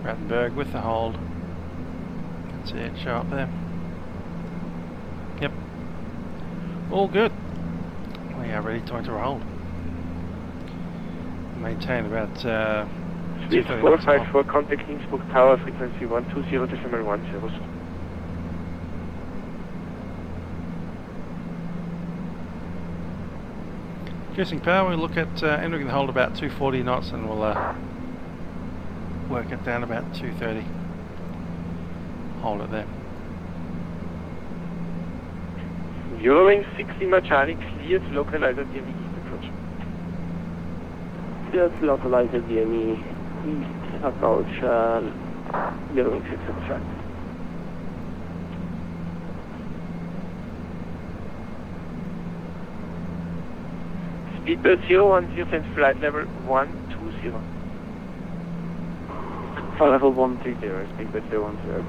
Rattenberg with the hold. Can see it show up there. Yep. All good. We are ready to enter a hold. Maintain about Suite 454 contact Innsbruck Tower, frequency 120.10. Reducing power, we'll look at entering the hold about 240 knots, and we'll work it down about 230. Hold it there. Eurowing 60 Charlie, cleared localizer DME East approach. Cleared localizer DME East approach, Eurowing 60 Charlie. Speedbird 010 and flight level 120. Flight level 130, Speedbird 010.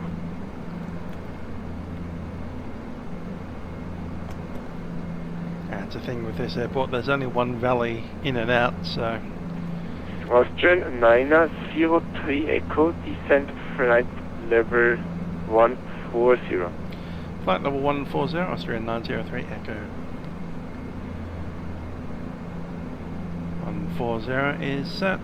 That's the thing with this airport, there's only one valley in and out, so... Austrian 903 Echo, descent flight level 140. Flight level 140, Austrian 903 Echo. 140 is set.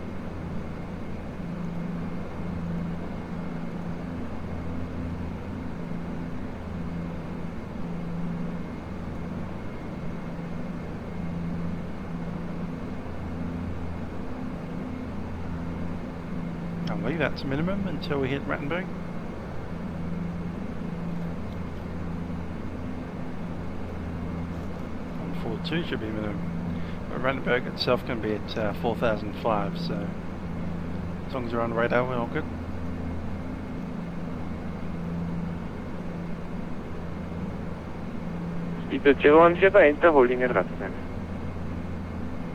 I'll leave that to minimum until we hit Rattenberg. 142 should be minimum. But Rattenberg itself can be at 4,005, so as long as we're on radar, we're all good. Speedbird 010, enter holding at Rattenberg.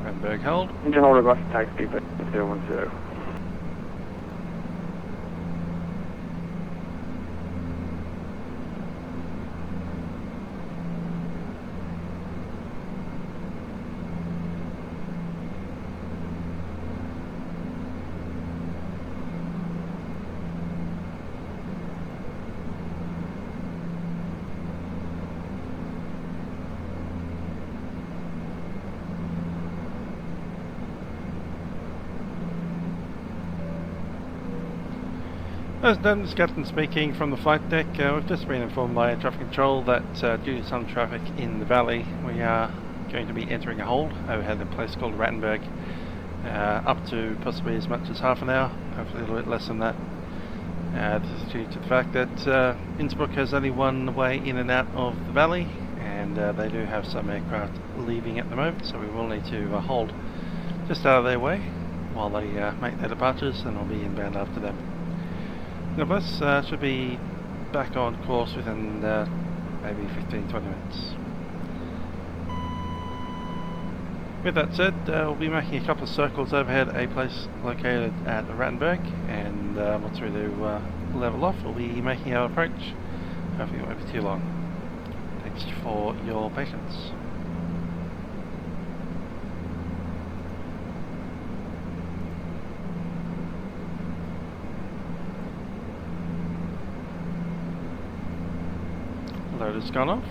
Rattenberg hold. Engine hold across the tag, Speedbird 010. As done, this Captain speaking from the flight deck. We've just been informed by air traffic control that due to some traffic in the valley, we are going to be entering a hold overhead a place called Rattenberg, up to possibly as much as half an hour, hopefully a little bit less than that. This is due to the fact that Innsbruck has only one way in and out of the valley, and they do have some aircraft leaving at the moment, so we will need to hold just out of their way while they make their departures, and we'll be inbound after them. Nevertheless, should be back on course within maybe 15-20 minutes. With that said, we'll be making a couple of circles overhead a place located at Rattenberg, and once we do level off, we'll be making our approach. Hopefully it won't be too long. Thanks for your patience. Loader's gone off.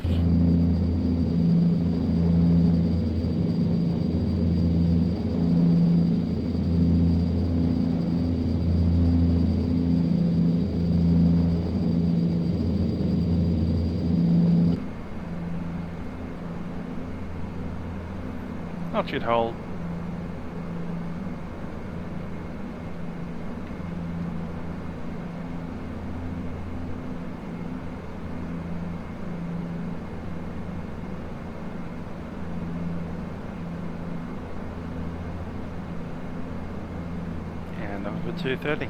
Altitude hold. Over 230.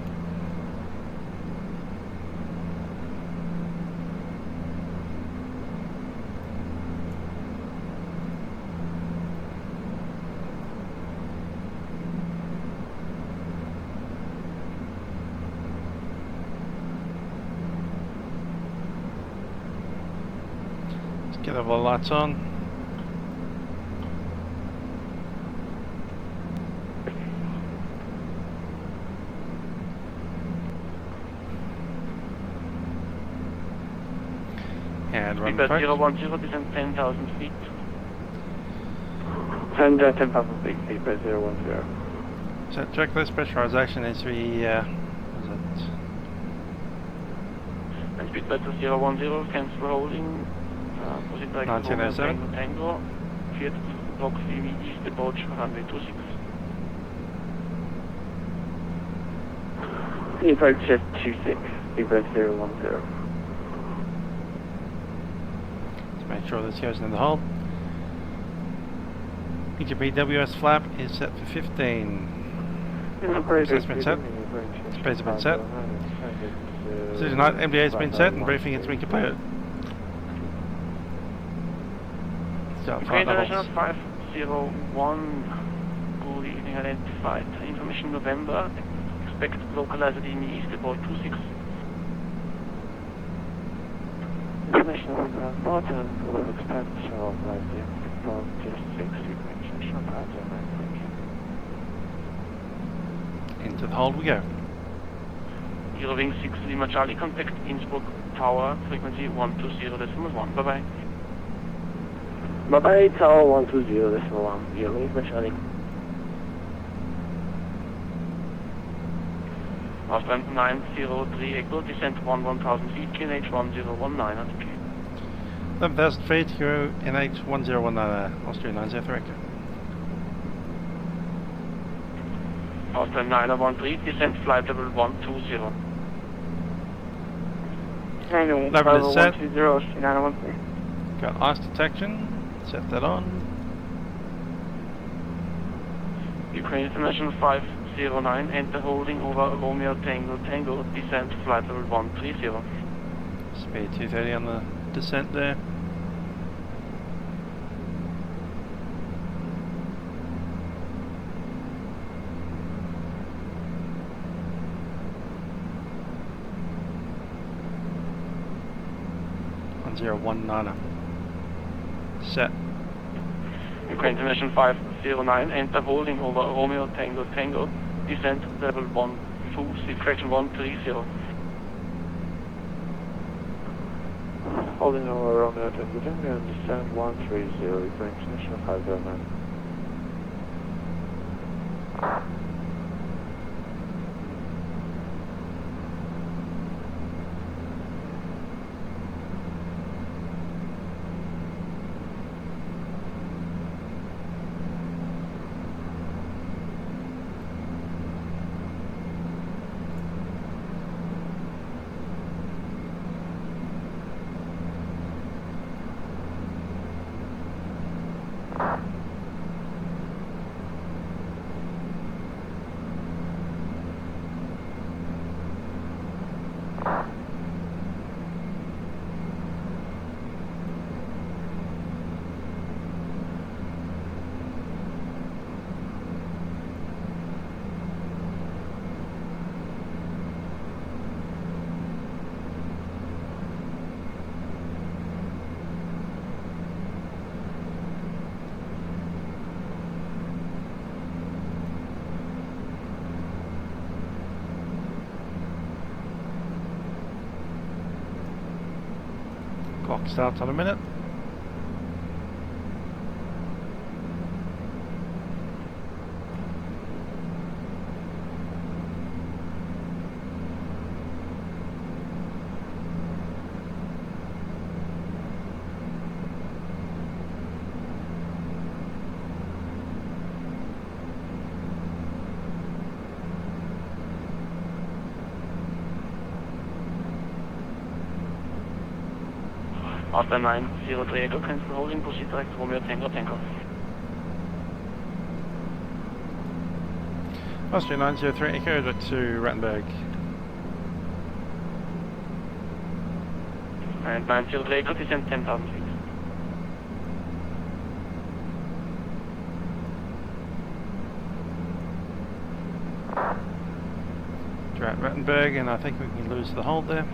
Let's get all the lights on. And run Speedbird 010, descend 10,000 feet. 10,000 feet, Speedbird 010. So checklist pressurization is And Speedbird 010, cancel holding. Proceed like 1907. Tango, 4 block CV East, approach runway 26. Approach 26, Speedbird 010. Make sure this goes in the hold. BWS flap is set for 15. Has been set. Speeds have been set. Decision night MDA has been set and briefing has been completed. So flight levels. 560 101, good evening, identified. Information November, expect localized in the east about 26. Information November, and we'll expect localized in about 26, information pattern, I think. Into the hold we go. Eurowing 6 Lima Charlie, contact Innsbruck Tower, frequency 120.1. Bye-bye. Bye-bye, Tower 120.1. Eurowing Charlie. Austrian 903 Echo, descent 1000 feet, QNH 1019 at the Q. 11,000 feet, Euro NH 1019, Austria 903 Echo. Austrian 913, descent flight level 120. Level is set. 120, Austria 913. Got ice detection, set that on. Ukraine International 509, enter holding over Romeo Tango Tango, descent flight level 130. Speed 230 on the descent there. On 019. Set. Ukraine International 509, enter holding over Romeo Tango Tango, descent level 120, correction 130. Holding over Romeo Tango Tango and descend 130, Ukraine International 509. Clock starts on a minute. Austrian 903 Echo, cancel holding, proceed direct Romeo Tango Tango. Austria 903 Echo, direct to Rattenberg. And 903 Echo, descend 10,000 feet. At Rattenberg, and I think we can lose the hold there.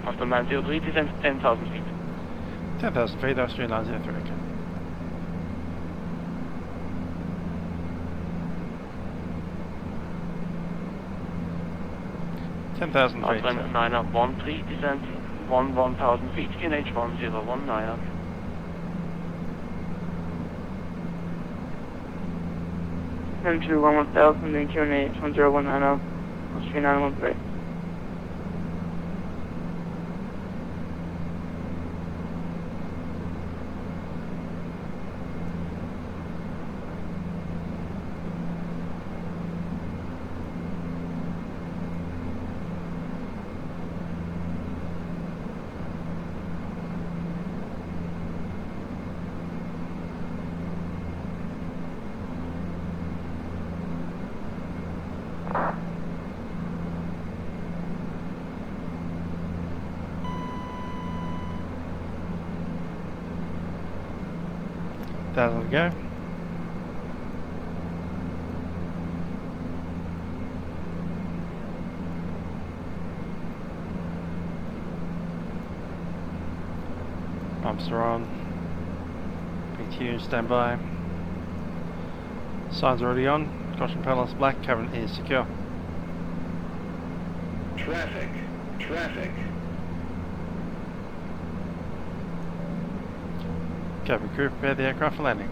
After 903, descend 10,000 feet. 10,000 feet, Austria 903 Echo. $10,000 feet. Austrian 913, descend 1,000 feet, QNH 1019. Heading to 11000 and QNH 1019, Austria 913. 8,000 to go. Pumps are on. PTU standby. Signs already on. Caution panel is black. Cabin is secure. Traffic. Traffic. Cabin crew, prepare the aircraft for landing.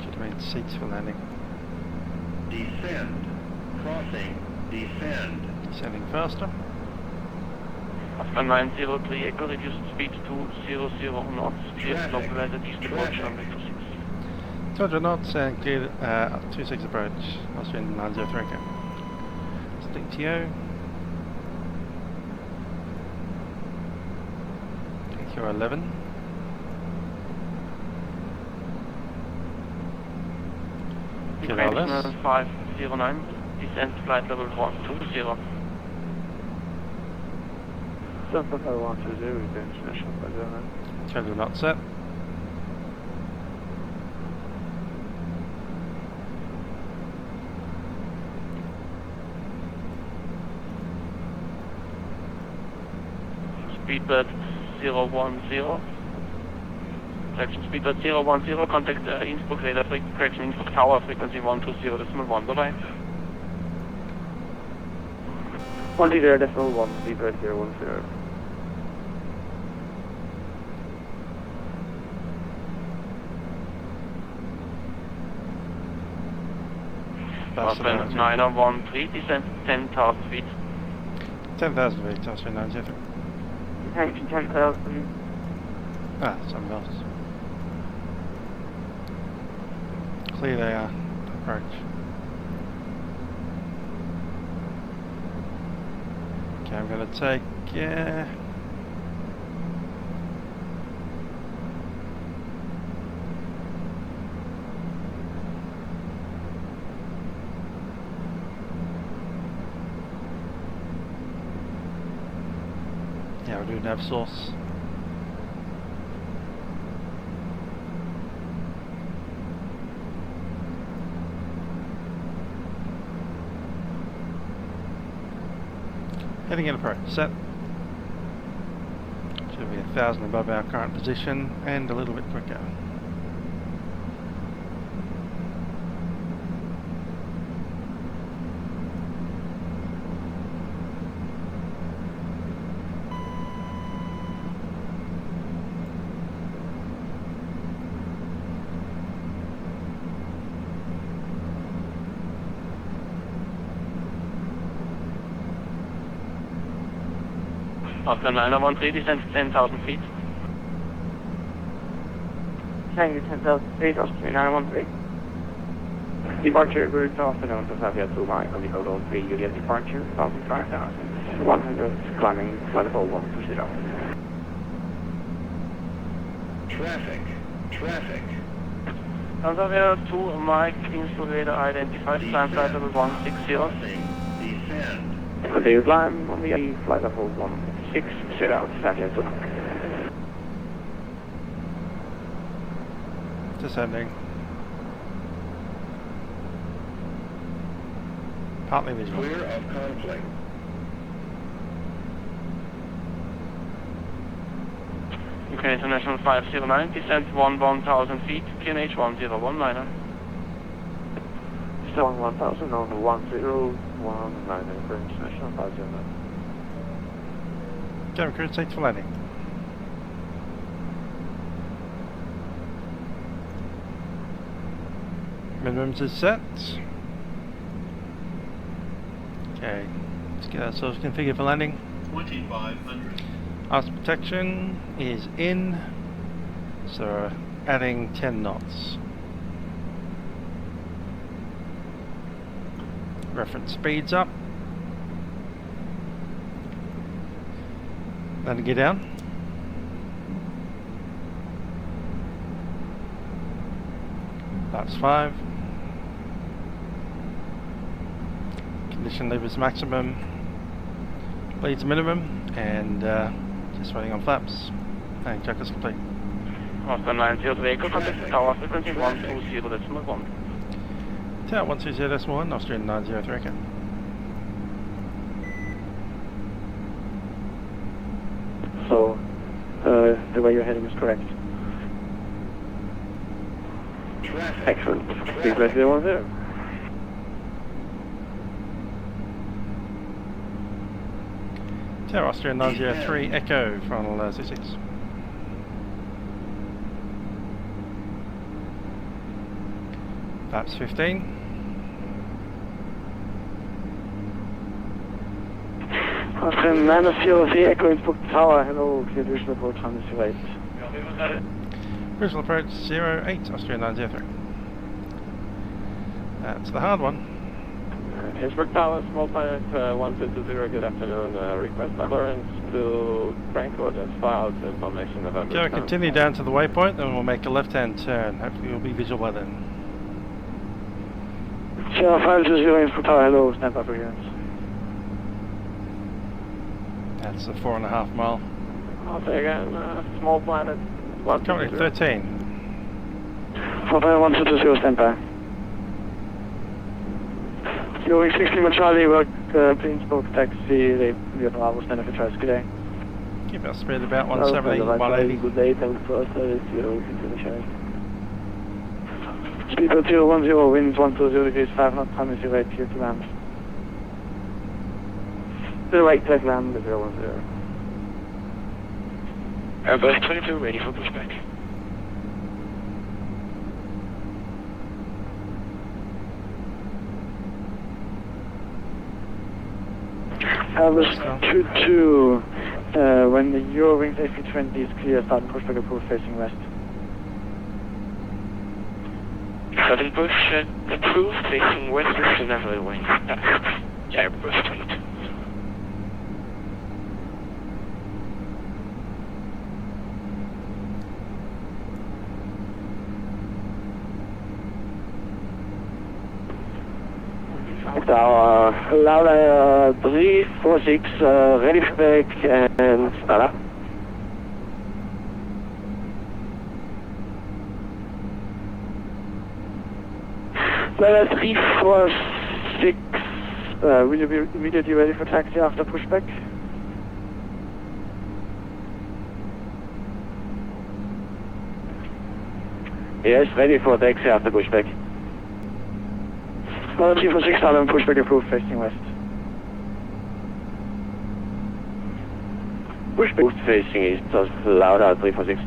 Should mean seats for landing. Descend. Crossing. Descend. Descending faster. After 903 Echo, reduced speed to 00 knots. Clear localizer east approach runway 26. 200 knots and cleared 26 approach. Austrian 903 Echo. Stick to you. Q11. Ukrainian 509, descent flight level 120. Something I want to do with the international budget. 200 knots set. Speedbird 010. Correction, Speedbird 010, contact Innsbruck radar correction, Innsbruck tower frequency 120.1, bye-bye. 120.1, Speedbird 010. Austrian 913, descent 10,000 feet. 10,000 feet, Austrian 903. Detention 10,000. Ah, something else. Clear they are. Approach. Okay, I'm going to take... yeah. Yeah, we'll do nav source. Heading in approach, set. Should be 1,000 above our current position and a little bit quicker. After 913, descent 10,000 feet. Tango 10,000 feet, Austrian 913. Departure route afternoon to Savia 2 mile, Nicola 3, Juliet departure, 5,100, climbing level 120. Traffic. Traffic. Savia 2 Mike, Innsbruck radar identified, climb flight level 160. Crossing. Descend. Continue climb on the flight level 16, set out, Savia 2. Descending. Partly visual. Clear of conflict. UK International 509, descent 1,000 feet, QNH 1019. Descent 1,000 on 1019 for International 509. Cabin crew, safe for landing. Minimums is set. Okay, let's get ourselves configured for landing. 2,500. Arts protection is in, so adding 10 knots. Reference speeds up. Then get down. That's 5. Condition levers maximum. leads minimum, and just waiting on flaps. And check is complete. Austrian 903 Echo, contact the tower frequency 120.1. Tower 120.1, Austrian 903 Echo. So, the way you're heading is correct. Excellent. Please let everyone know. Tower Austrian 903 Echo, final 66. Flaps 15. Austrian 903 Echo, Innsbruck Tower, hello, clear visual approach on this right. Visual approach 08, Austrian 903. That's the hard one. Innsbruck Tower, small pilot 120, good afternoon. Request clearance to Frankfurt as filed information November. Go continue down to the waypoint and we'll make a left-hand turn. Hopefully you'll be visual by then. Sierra 520 Innsbruck Tower, hello, stand by for clearance. That's a 4.5 mile. I'll say again, small planet. Currently 13. 120, stand by. Going 60 Charlie, work Innsbruck taxi, we have Bravo, stand up for tries, good day. Keep our speed about 170, 180. Good day, thanks for service, 0, Speed 010, winds 120 degrees, 5 knots, time is 08, clear to land. To the right, take land, 010. Airbus 22, ready for pushback. Airbus 22, when the Eurowings AC-20 is clear, start and pushback approved facing west. Sudden push approved facing west with the naval wing. Airbus 22. Tower, LOWW 346, ready for back and Spander. LOWW 346, will you be immediately ready for taxi after pushback? Yes, ready for taxi after pushback. 346, Harlem, pushback approved, facing west. Pushback facing east, so LOWW 346.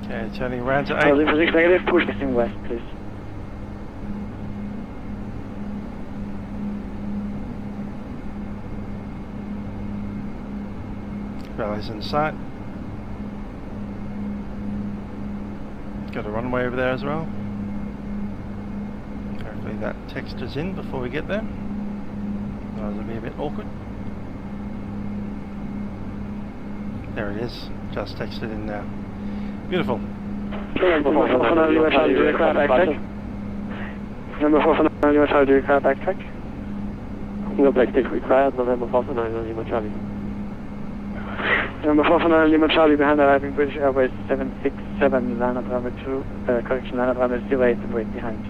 Okay, turning around to 8. 346 negative, push facing west, please. Rally's in sight. Got a runway over there as well. Hopefully that textures in before we get there. Otherwise it'll be a bit awkward. There it is, just textured in now. Beautiful. Number 400, you are trying to do a crowd backtrack. Number 400, you are trying to do a crowd backtrack. No backtrack required, November 400, Lima Charlie. Number 400, Lima Charlie, behind arriving British Airways 767, line up runway 2, correction, line up runway 08 and wait behind.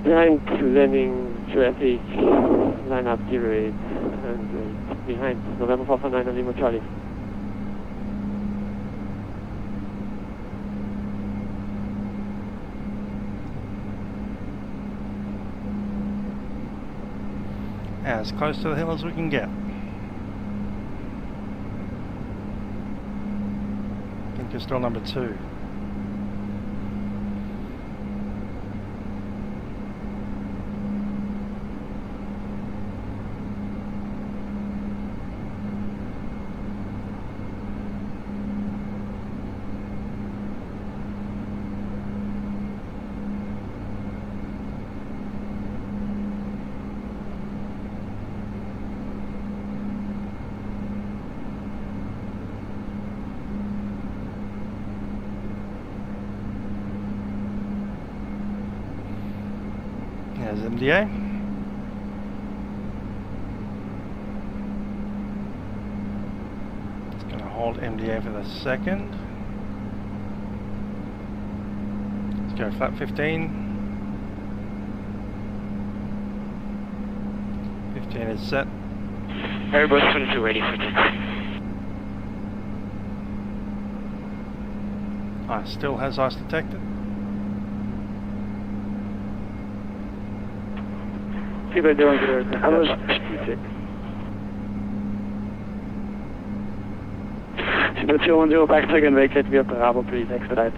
Behind, landing traffic, line up 08 and behind, November 409 Lima Charlie. As close to the hill as we can get. I think you're still number 2. There's MDA. hold MDA for the second. Let's go flat 15. 15 is set. Airbus 22 ready for takeoff. Still has ice detected. See what they're doing there. How was the 210 back second vacate via Bravo, please expedite.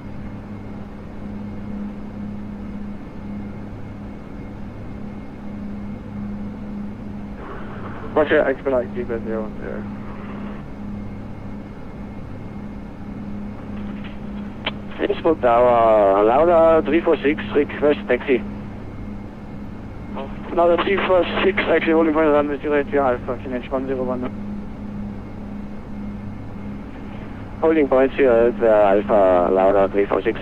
Roger, expedite, keep it 010. Innsbruck Tower, LOWW 346, request taxi. LOWW 346, actually holding point runway 08 via Alpha, KNH 101. Holding point 08 via Alpha, LOWW 346.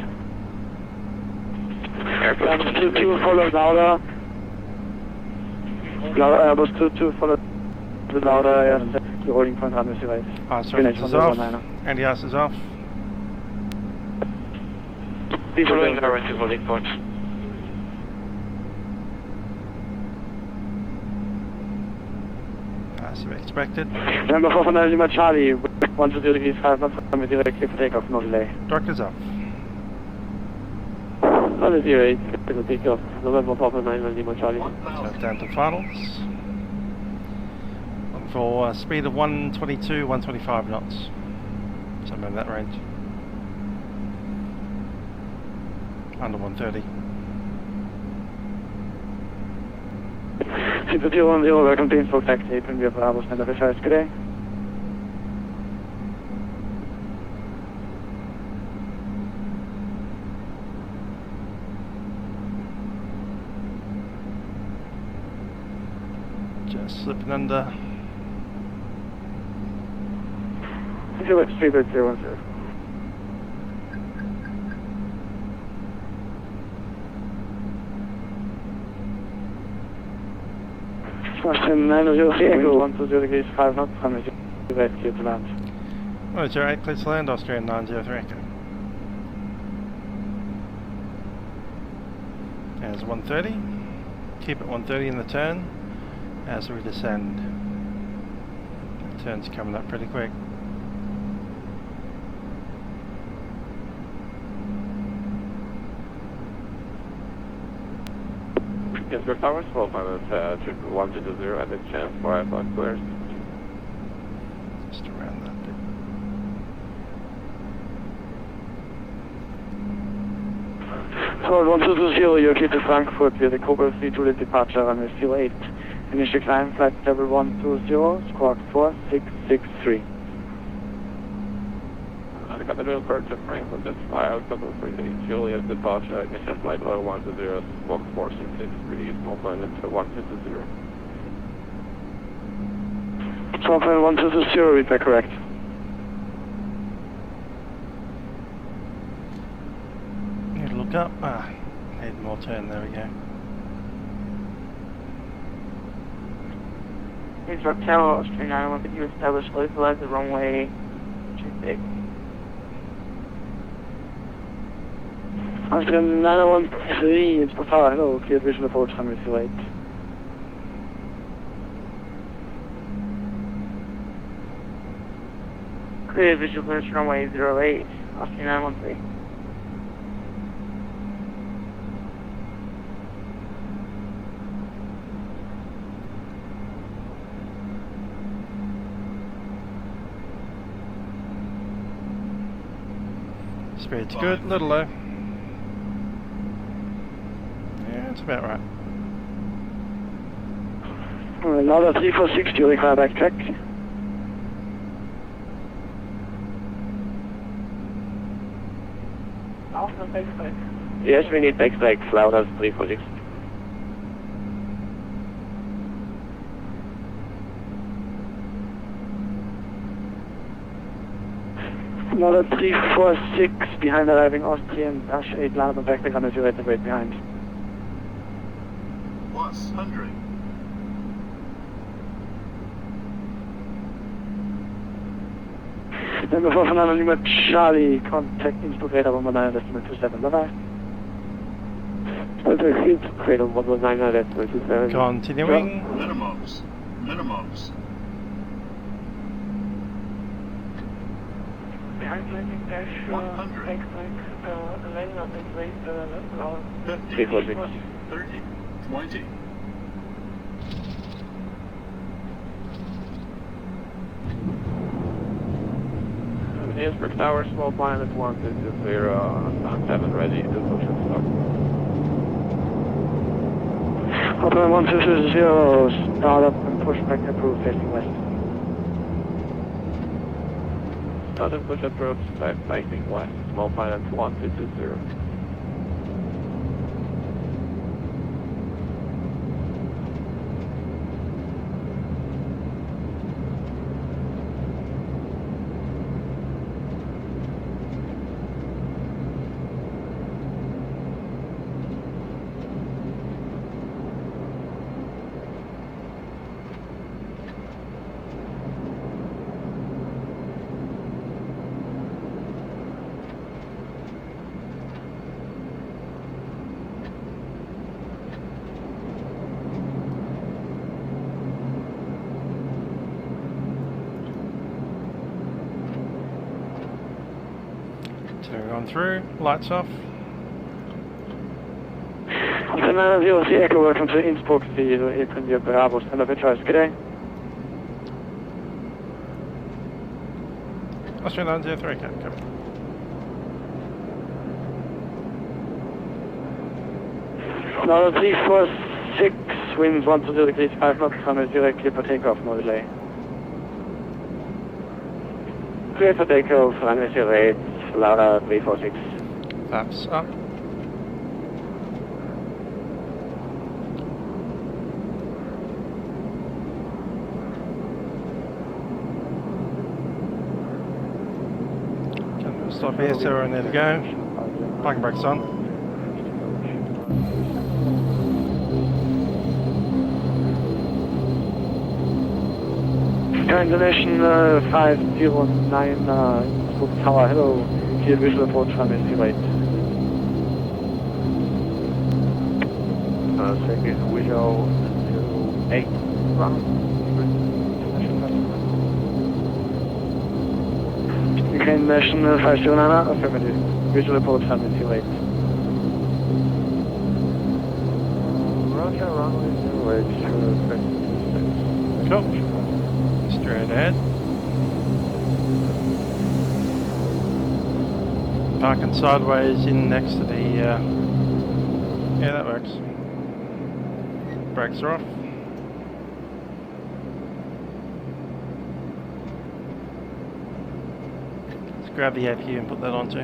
Airbus 22 follow LOWW. Airbus 22 follow the LOWW, holding point runway 08. Surface is off, NDS is off. Following our to holding point. As expected. Number 400 Lima Charlie, 120 degrees 5 knots, runway direct clear for takeoff, no delay. Director's off. 108, clear for takeoff, November 409 Lima Charlie. So down to finals. Looking for speed of 122, 125 knots. Somewhere in that range. Under 130. Super 210, welcome to Innsbruck taxi, Premier Bravo, Spander, Firefox, good day. Just slipping under. Super 010. Austrian 903 Echo, 120 degrees 5 knots, runway 08, clear to land. 108, clear to land, Austrian 903 Echo. There's 130. Keep it 130 in the turn as we descend. The turn's coming up pretty quick. Innsbruck Tower, 1200, 120 at the chance, Firefox clears. Just around that bit. So 1220, you're clear to Frankfurt via the Cobra 32 departure, runway 08. Initial climb, flight level 120, squawk 4663. I got the real bird to Frankfurt, that's fire, couple of 3 Juliet departure, initial flight level 120, squawk 4663, small plane into 150. 120, read back correct. Need to look up. Need more turn, there we go. Innsbruck Tower, Austrian 901, could you establish localize the runway 26? Austrian 913, Innsbruck Tower, hello, cleared visual approach, runway 08. Clear visual approach, runway 08, Austrian 913. Speed's good, a little low. Yeah, it's about right. Another 346, do you require backtrack? Yes, we need backtrack, LOWW 346. Another 346 behind arriving Austrian DH8D, land on backtrack, runway 08 and wait behind. Plus 100. Number 400, Lima Charlie, contact Innsbruck, radar 119.27, bye-bye. Cradle 119.27. Continuing. Minimums. Minimums. Behind landing dash, 100. landing on this way, 50. 30. 20. Innsbruck Tower, small pilot 120, 7 ready to push and start. Hotel 120, start up and push back approved facing west. Start and push approach facing west, small pilot 1220. Turn on through, lights off. Hotel 903 Echo, welcome to Innsbruck, hier können wir Bravo, stand up and choice, good day. Austrian 903, come. Now 346, winds 120 degrees 5 knots, runway 0, clear for takeoff, no delay. Clear for takeoff, runway 08, LOWW 346. Flaps up. Stop here, so we're ready to go. Parking brakes on. Current donation 509 Innsbruck Tower, hello, here visual approach runway 08. Second window 8 round. Ukraine National 509, affirmative. Visual approach runway 08. Roger, runway 08. Cool. Straight ahead. Parking sideways in next to the, yeah, that works. Brakes are off. Let's grab the APU and put that onto.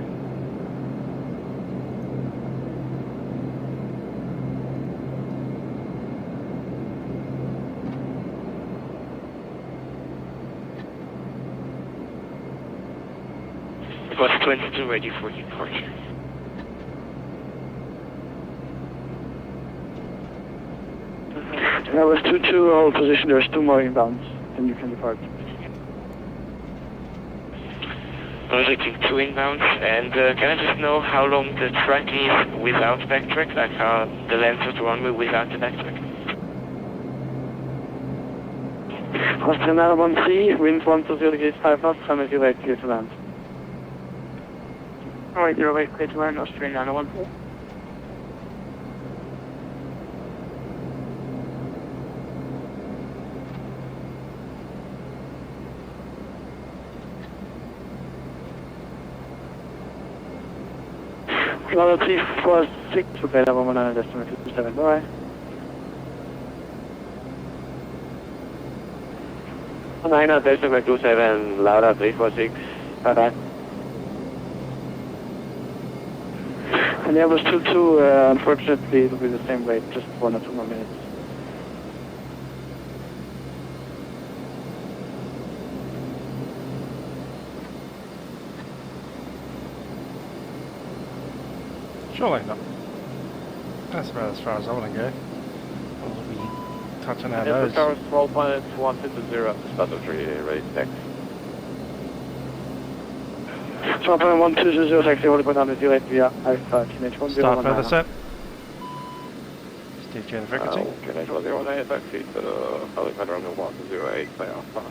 Bus 22 ready for departure. That was 22, hold position, there's 2 more inbounds, then you can depart. Projecting 2 inbounds, and can I just know how long the track is without backtrack, like the length of the runway without the backtrack? Austrian 913, wind 120 degrees 5 knots, runway 08, clear to land. Alright, 08, clear to land, Austrian 913. Level 346, okay, level 119.27, bye. 9.27, LOWW 346, bye-bye. And Airbus 22, unfortunately, it'll be the same rate, just 1 or 2 more minutes. Surely not. That's about as far as I want to go. We'll be touching our nose. Tower, small pilot 120, start of 3, ready to taxi. Starplan 120 taxi, holding point number 08 via Alpha, QNH 1019. Start further set. Stay tuned frequency. QNH 1019 taxi to helipad runway 108, say Alpha.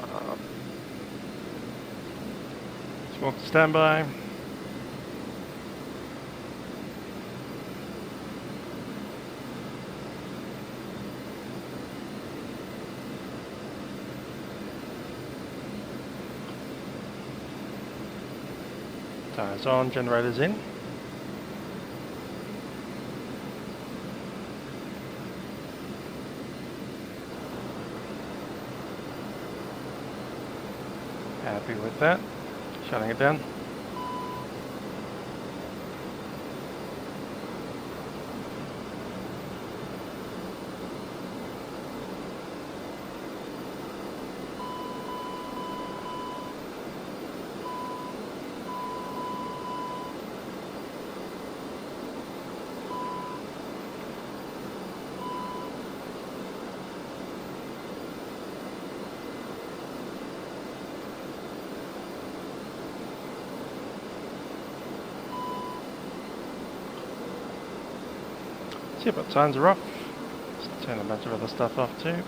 Smoke to standby. Tires on, generators in. Happy with that. Shutting it down. See, but signs are off. Let's turn a bunch of other stuff off too.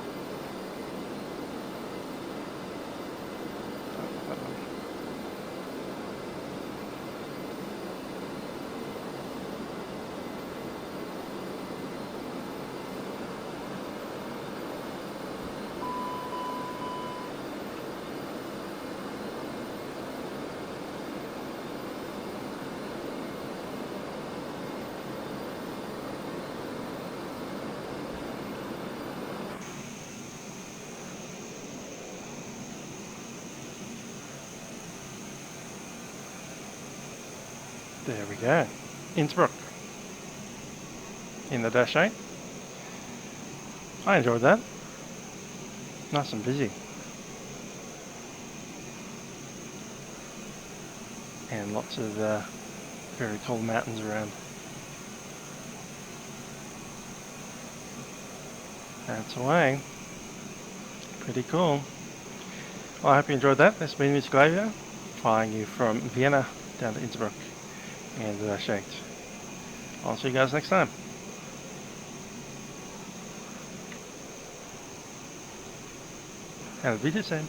There we go. Innsbruck. In the Dash 8. I enjoyed that. Nice and busy. And lots of very tall mountains around. That's away. Pretty cool. Well, I hope you enjoyed that. This has been Mr. LOWW, flying you from Vienna down to Innsbruck and the Dash 8. I'll see you guys next time. And the video soon.